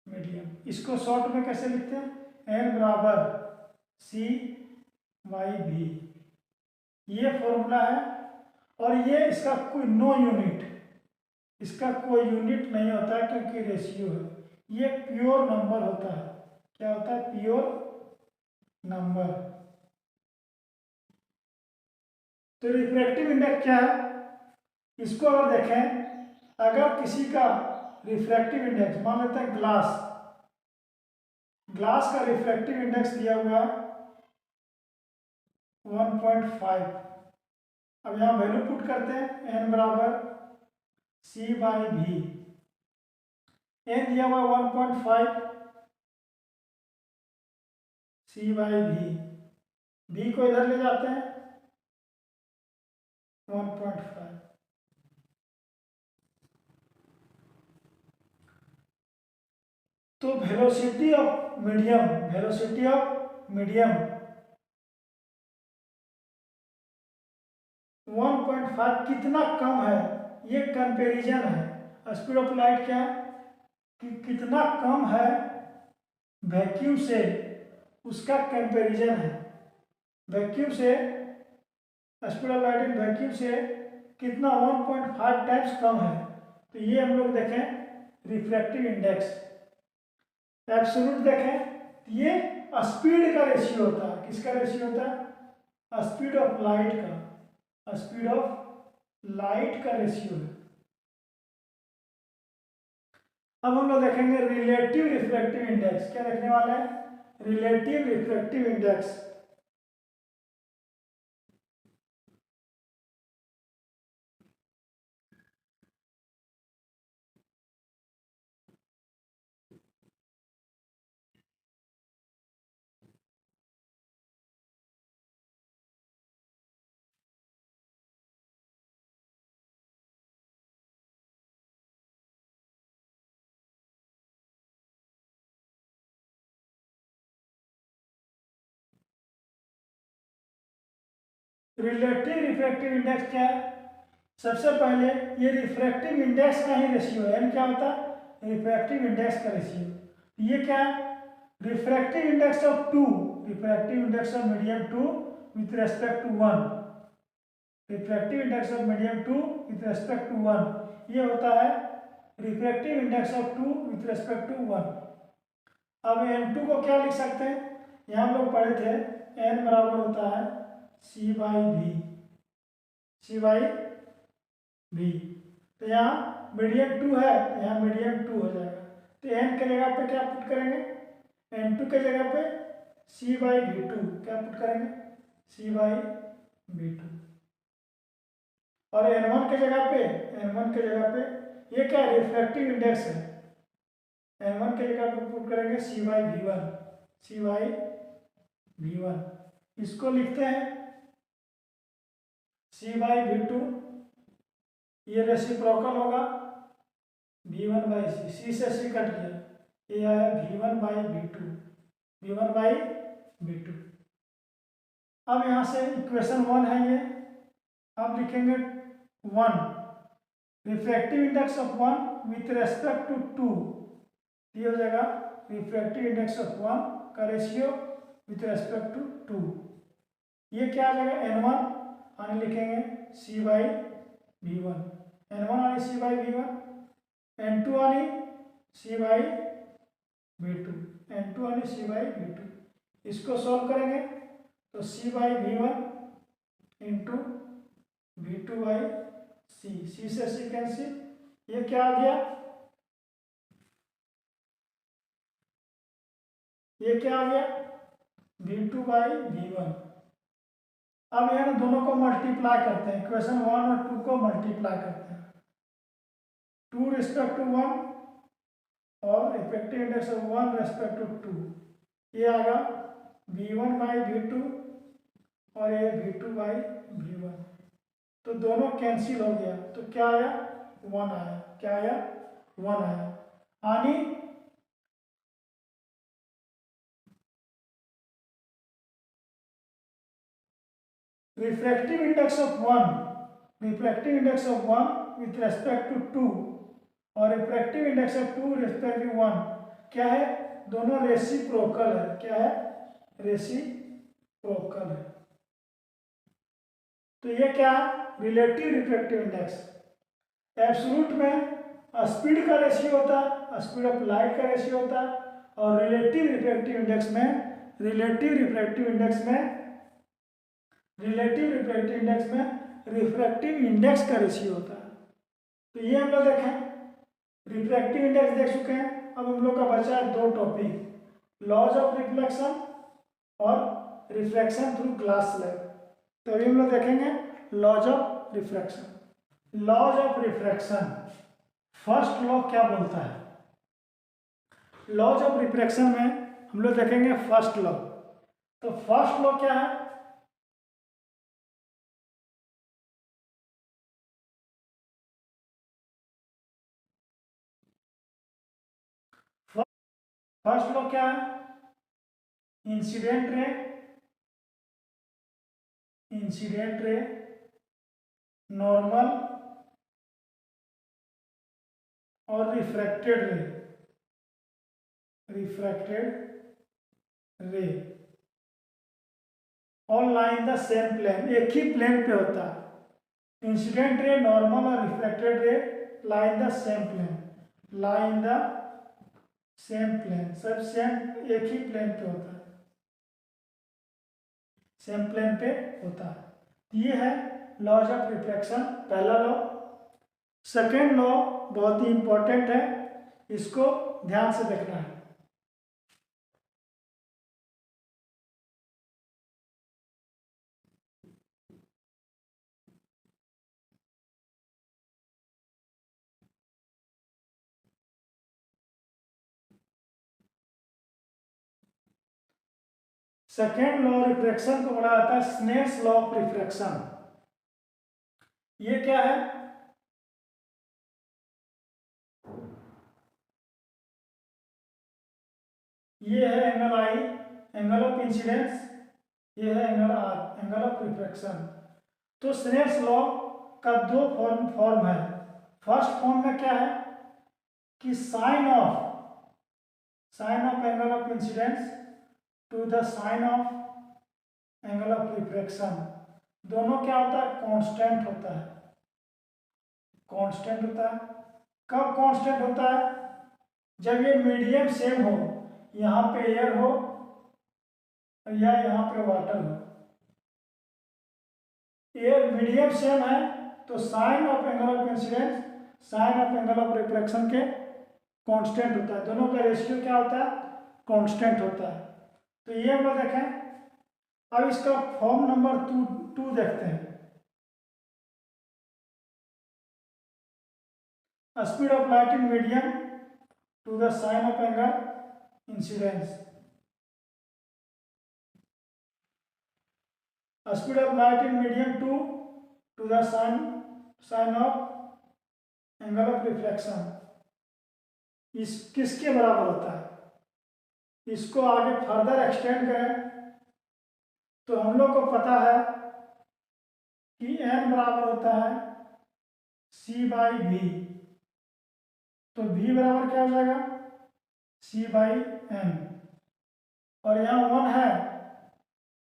Medium, इसको शॉर्ट में कैसे लिखते हैं? एन बराबर सी वाई भी, ये फॉर्मूला है। और ये इसका कोई नो यूनिट, इसका कोई यूनिट नहीं होता है क्योंकि रेशियो है, ये प्योर नंबर होता है। क्या होता है? Pure number. तो रिफ्रैक्टिव इंडेक्स क्या है? इसको अगर देखें, अगर किसी का रिफ्रैक्टिव इंडेक्स, मान लेते हैं ग्लास, ग्लास का रिफ्रैक्टिव इंडेक्स दिया हुआ है 1.5। अब यहाँ वैल्यू पुट करते हैं, एन बराबर सी बाई भी। एन दिया हुआ 1.5, सी बाई भी को इधर ले जाते हैं 1.5। तो velocity of medium, velocity of medium 1.5 कितना कम है, ये कंपैरिजन है। स्पीड ऑफ लाइट क्या है कि कितना कम है वैक्यूम से, उसका कंपैरिजन है। वैक्यूम से speed of light in vacuum से कितना 1.5 टाइम्स कम है। तो ये हम लोग देखें रिफ्रैक्टिव इंडेक्स। एब्सोल्यूट देखें तो ये स्पीड का रेशियो होता है। किसका रेशियो होता है? स्पीड ऑफ लाइट का, स्पीड ऑफ लाइट का रेशियो है। अब हम लोग देखेंगे रिलेटिव रिफ्रैक्टिव इंडेक्स। क्या देखने वाले हैं? Relative refractive index. Relative refractive index क्या है? सबसे पहले ये रिफ्रैक्टिव इंडेक्स का ही रेशियो है। यानी क्या होता है? रिफ्रैक्टिव इंडेक्स का रेशियो। ये क्या है? Refractive index of two, refractive index of medium two with respect to one, refractive index of medium two with respect to one, ये होता है refractive index of two with respect to one. अब n2 को क्या लिख सकते हैं? यहाँ हम लोग पढ़े थे n बराबर होता है सी बाई भी, सी बाई भी। तो यहाँ मीडियम 2 है, यहाँ मीडियम 2 हो जाएगा। तो n के जगह पे क्या पुट करेंगे? n2 के जगह पे सी बाई भी टू, क्या पुट करेंगे? सी बाई भी टू। और n1 के जगह पे, n1 के जगह पे ये क्या रिफ्रैक्टिव इंडेक्स है, n1 के जगह पे पुट करेंगे C by V one, C by V one. इसको लिखते हैं सी बाई वी टू, ये रेसिप्रोकल होगा V one by C, C से सी कट गया, ये आया V one by V two, V one by V two. अब यहाँ से इक्वेशन 1 है ये, अब लिखेंगे 1, refractive index of 1 with respect to 2, ये हो जाएगा रिफ्रैक्टिव इंडेक्स ऑफ 1 का रेशियो विथ रेस्पेक्ट टू 2। ये क्या आ जाएगा? n1 आने लिखेंगे सी बाई वी वन, n1 आनी C by V one, n2 आनी C by V two, n2 आनी सी बाई वी टू। इसको सॉल्व करेंगे तो C by V one into V two by C, C से सी कैंसिल, ये क्या आ गया? ये क्या आ गया? V two by V one. अब यहाँ दोनों को मल्टीप्लाई करते हैं, इक्वेशन 1 और 2 को मल्टीप्लाई करते हैं, 2 रिस्पेक्ट टू 1 और effective index of 1 respect to 2, ये आएगा V1/V2 और ये V2/V1। तो दोनों कैंसिल हो गया, तो क्या आया 1 आया। क्या आया 1 आया। यानी refractive index of 1 with respect to 2 और refractive index of 2 respect to 1 क्या है, दोनों रेसिप्रोकल है। क्या है, रेसिप्रोकल है। तो ये क्या है, रिलेटिव रिफ्रैक्टिव इंडेक्स। एब्सोल्यूट में स्पीड का रेशियो होता है, स्पीड ऑफ लाइट का रेशियो होता है, और रिलेटिव रिफ्रैक्टिव इंडेक्स में रिफ्रैक्टिव इंडेक्स का रेशियो होता है। तो ये हम लोग देखें, रिफ्रैक्टिव इंडेक्स देख चुके हैं। अब हम लोग का बचा है दो टॉपिक, लॉज ऑफ रिफ्लेक्शन और रिफ्रैक्शन थ्रू ग्लास स्लैब। तो अभी हम लोग देखेंगे laws of refraction. Laws of refraction, first law क्या बोलता है? लॉज ऑफ रिफ्रैक्शन में हम लोग देखेंगे फर्स्ट लॉ। तो फर्स्ट लॉ क्या है, फर्स्ट लॉ क्या है, इंसिडेंट रे नॉर्मल और refracted ray all line the same plane, एक ही प्लेन पे होता है। इंसिडेंट रे, नॉर्मल और refracted ray line the same plane, सब सेम एक ही प्लेन पे होता है, सेम प्लेन पे होता है। ये है लॉज ऑफ रिफ्रैक्शन, पहला लॉ। सेकेंड लॉ बहुत ही इंपॉर्टेंट है, इसको ध्यान से देखना है। सेकेंड लॉ रिफ्रैक्शन को बोला जाता है स्नेल्स लॉ ऑफ रिफ्रैक्शन। ये क्या है, ये है angle I, angle of incidence, ये है angle R, angle of refraction. तो स्नेल्स लॉ का दो फॉर्म है। फर्स्ट फॉर्म में क्या है कि sine of angle of incidence to the sine of angle of refraction, दोनों क्या होता है, कांस्टेंट होता है। कांस्टेंट होता है, कब कांस्टेंट होता है, जब ये मीडियम सेम हो, यहाँ पे एयर हो या यहाँ पे वाटर हो। एयर मीडियम सेम है तो sine of angle of incidence, sine of angle of refraction के कांस्टेंट होता है, दोनों का रेशियो क्या होता है, कांस्टेंट होता है। तो ये हम लोग देखें। अब इसका फॉर्म नंबर टू देखते हैं। Speed of light in medium to the sine of angle incidence, speed of light in medium to the sine of angle of reflection, इस किसके बराबर होता है? इसको आगे फर्दर एक्सटेंड करें तो हम लोग को पता है कि n बराबर होता है c/v। तो v बराबर क्या हो जाएगा, c/n, और यहाँ 1 है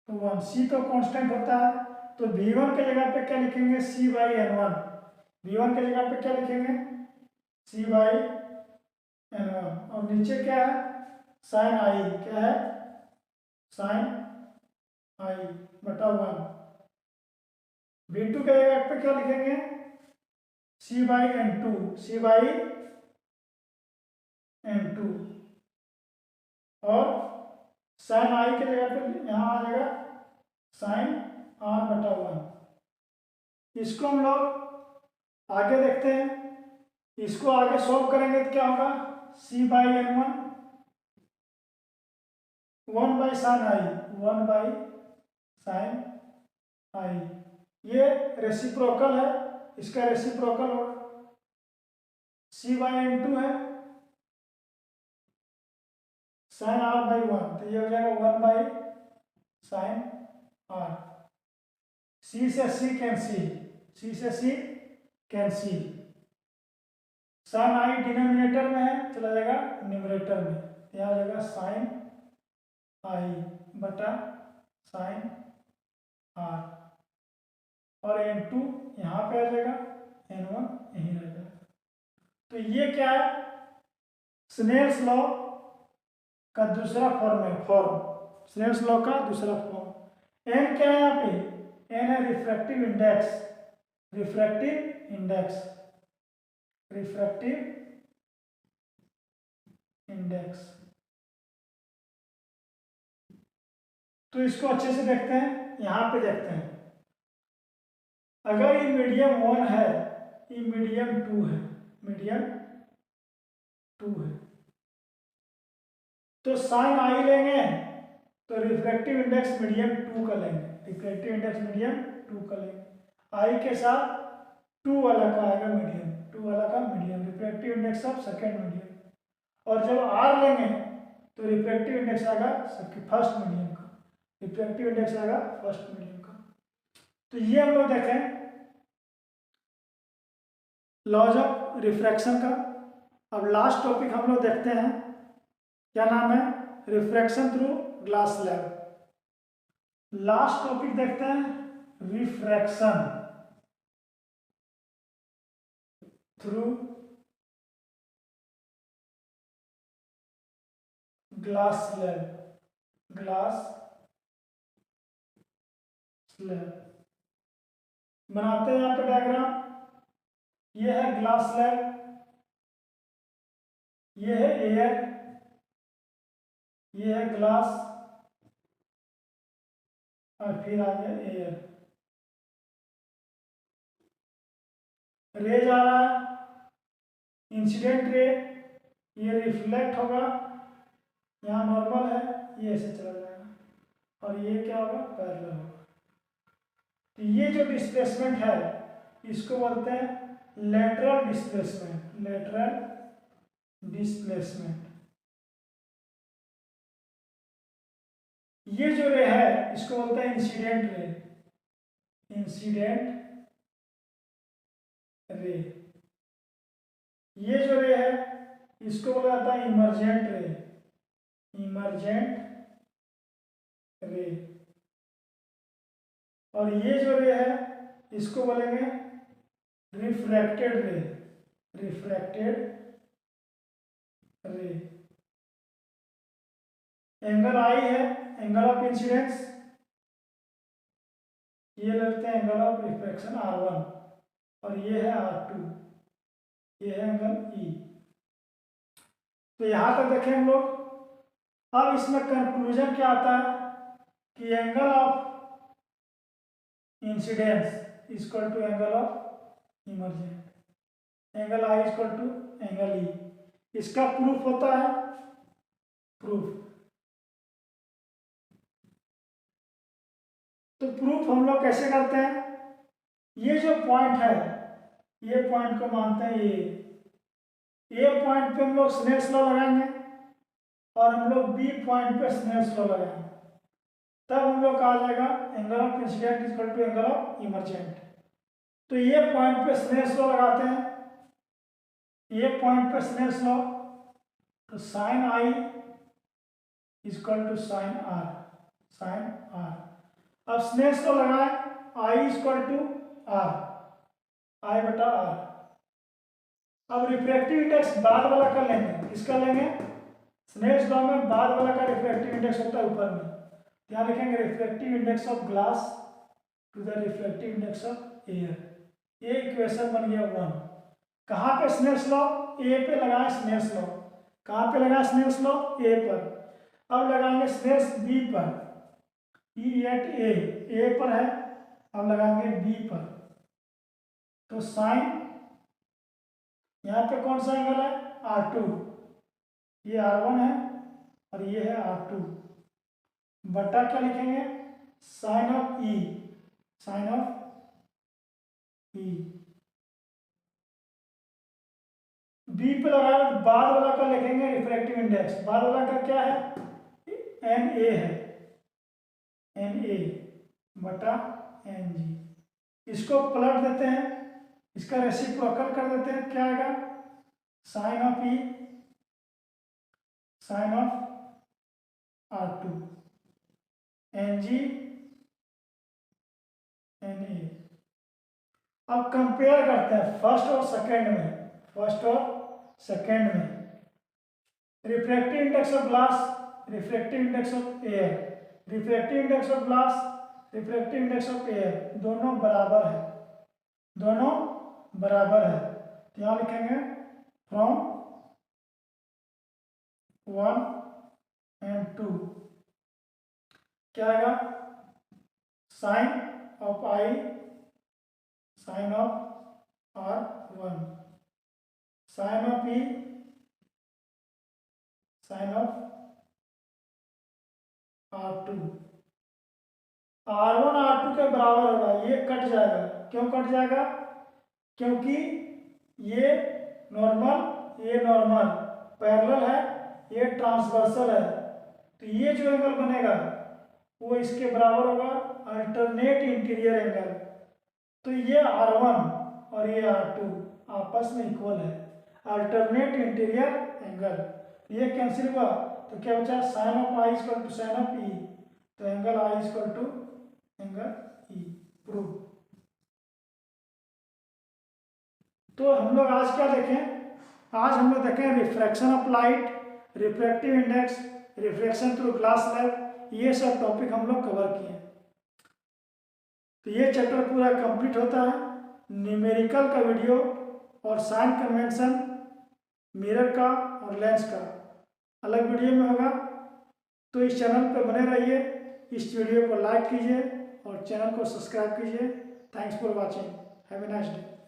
तो 1, c तो कांस्टेंट होता है, तो v1 के जगह पे क्या लिखेंगे, c/n1। v1 के जगह पे क्या लिखेंगे, c/n1, और नीचे क्या है, साइन आई, क्या है, साइन आई बटा 1। v2 के जगह पे क्या लिखेंगे, c/n2, और साइन आई के जगह पे यहाँ आ जाएगा साइन r बटा 1। इसको हम लोग आगे देखते हैं, इसको आगे सॉल्व करेंगे तो क्या होगा, C by N one, 1/sin i, 1/sin i। ये रेसिप्रोकल है, इसका रेसिप्रोकल होगा। सी बाई एन टू है sin r/1, तो ये हो जाएगा 1/sin r। सी से सी कैंसिल, सी से C cancel. sin i denominator में है, चला जाएगा न्यूमरेटर में, यहाँ हो जाएगा sin i बटा sin r, और n2 यहाँ पे आ जाएगा, n1 यहीं रह जाएगा। तो ये क्या है, स्नेल्स लॉ का दूसरा फॉर्म है, स्नेल्स लॉ का दूसरा फॉर्म। n क्या है यहाँ पे, n है refractive index, refractive index, refractive index. तो इसको अच्छे से देखते हैं, यहां पे देखते हैं। अगर ये मीडियम 1 है, ये मीडियम 2 है, मीडियम 2 है, तो साइन आई लेंगे तो रिफ्रैक्टिव इंडेक्स मीडियम 2 का लेंगे, रिफ्रैक्टिव इंडेक्स मीडियम 2 का लेंगे। आई के साथ 2 वाला का आएगा मीडियम, 2 वाला का medium, refractive index of second medium. और जब आर लेंगे तो रिफ्रैक्टिव इंडेक्स आएगा सबकी फर्स्ट मीडियम का, रिफ्रैक्टिव इंडेक्स आएगा फर्स्ट मीडियम का। तो ये हम लोग देखें लॉज ऑफ रिफ्रैक्शन का। अब लास्ट टॉपिक हम लोग देखते हैं, क्या नाम है, refraction through glass slab. Last topic देखते हैं refraction through glass slab, glass slab बनाते हैं। यहाँ पे डायग्राम, ये है ग्लास स्लैब, ये है एयर, ये है ग्लास, और फिर आ गया एयर। रे जा रहा है, इंसिडेंट रे, ये रिफ्लेक्ट होगा, यहाँ नॉर्मल है, ये ऐसे चला जाएगा, और ये क्या होगा, पैरेलल होगा। तो ये जो डिस्प्लेसमेंट है इसको बोलते हैं लेटरल डिस्प्लेसमेंट, लेटरल डिस्प्लेसमेंट। ये जो रे है इसको बोलते हैं इंसिडेंट रे, इंसिडेंट रे। ये जो रे है इसको बोला जाता है इमर्जेंट रे, इमर्जेंट रे। और ये जो रे है इसको बोलेंगे रिफ्रैक्टेड रे, रिफ्रैक्टेड रे। एंगल आई है एंगल ऑफ इंसिडेंस, ये लेते हैं एंगल ऑफ रिफ्रैक्शन R1, और ये है R2, ये है एंगल E। तो यहां तक देखें हम लोग। अब इसमें कंक्लूजन क्या आता है कि angle of incidence equal to angle of emergent, angle I equal to angle E. इसका प्रूफ होता है, प्रूफ। तो प्रूफ हम लोग कैसे करते हैं, ये जो पॉइंट है ये पॉइंट को मानते हैं ए पॉइंट पे हम लोग स्नेल्स लॉ लगाएंगे, और हम लोग बी पॉइंट पे स्नेल्स लॉ लगाएंगे, तब हम लोग कहा जाएगा angle of incident equal to angle of emergent. तो ये पॉइंट पे स्नेल्स लॉ लगाते हैं, ये पॉइंट पे स्नेल्स लॉ, तो sine I equal to sine R, sine R. अब स्नेल्स लॉ लगाए, I equal to R, I बटा आर। अब रिफ्रैक्टिव इंडेक्स बाद वाला कर लेंगे, किसका लेंगे, स्नेल्स लॉ में बाद वाला का रिफ्रैक्टिव इंडेक्स होता है ऊपर में, क्या लिखेंगे, refractive index of glass to the refractive index of air. ये इक्वेशन बन गया 1। कहाँ पे स्नेल्स लॉ, ए पे लगाए स्नेल्स लॉ, कहाँ पे लगाए स्नेल्स लॉ, ए पर। अब लगाएंगे स्नेल्स बी पर, ई एट ए पर है, अब लगाएंगे बी पर। तो साइन यहाँ पे कौन सा एंगल है, R2, ये R1 है और ये है R2 बटा क्या लिखेंगे, sine of E, sine of E. B पे लगा तो बाद वाला का लिखेंगे रिफ्रैक्टिव इंडेक्स, बाद वाला का क्या है, एन ए है, एन ए बटा एन जी। इसको पलट देते हैं, इसका रेसिप्रोकल कर देते हैं, क्या आएगा, sine of E sine of R2 N G N A. अब कंपेयर करते हैं फर्स्ट और सेकेंड में, फर्स्ट और सेकेंड में refractive index of glass, refractive index of air, refractive index of glass, refractive index of air दोनों बराबर है, दोनों बराबर है। तो यहाँ लिखेंगे फ्रॉम 1 and 2 क्या आएगा, sine of I sine of R1 sine of E sine of R2। R1 R2 के बराबर होगा, ये कट जाएगा, क्यों कट जाएगा, क्योंकि ये नॉर्मल पैरेलल है, ये ट्रांसवर्सल है, तो ये जो एंगल बनेगा वो इसके बराबर होगा अल्टरनेट इंटीरियर एंगल। तो ये R1 और ये R2 आपस में इक्वल है, अल्टरनेट इंटीरियर एंगल। ये कैंसिल हुआ तो क्या बचा, sine of I equal to sine of E, तो angle I equal to angle E, prove. तो हम लोग आज क्या देखें, आज हम लोग देखें refraction of light, refractive index, refraction through glass slab, ये सब टॉपिक हम लोग कवर किए। तो ये चैप्टर पूरा कंप्लीट होता है। न्यूमेरिकल का वीडियो और साइन कन्वेंशन, मिरर का और लेंस का अलग वीडियो में होगा। तो इस चैनल पर बने रहिए, इस वीडियो को लाइक कीजिए और चैनल को सब्सक्राइब कीजिए। Thanks for watching, have a nice day.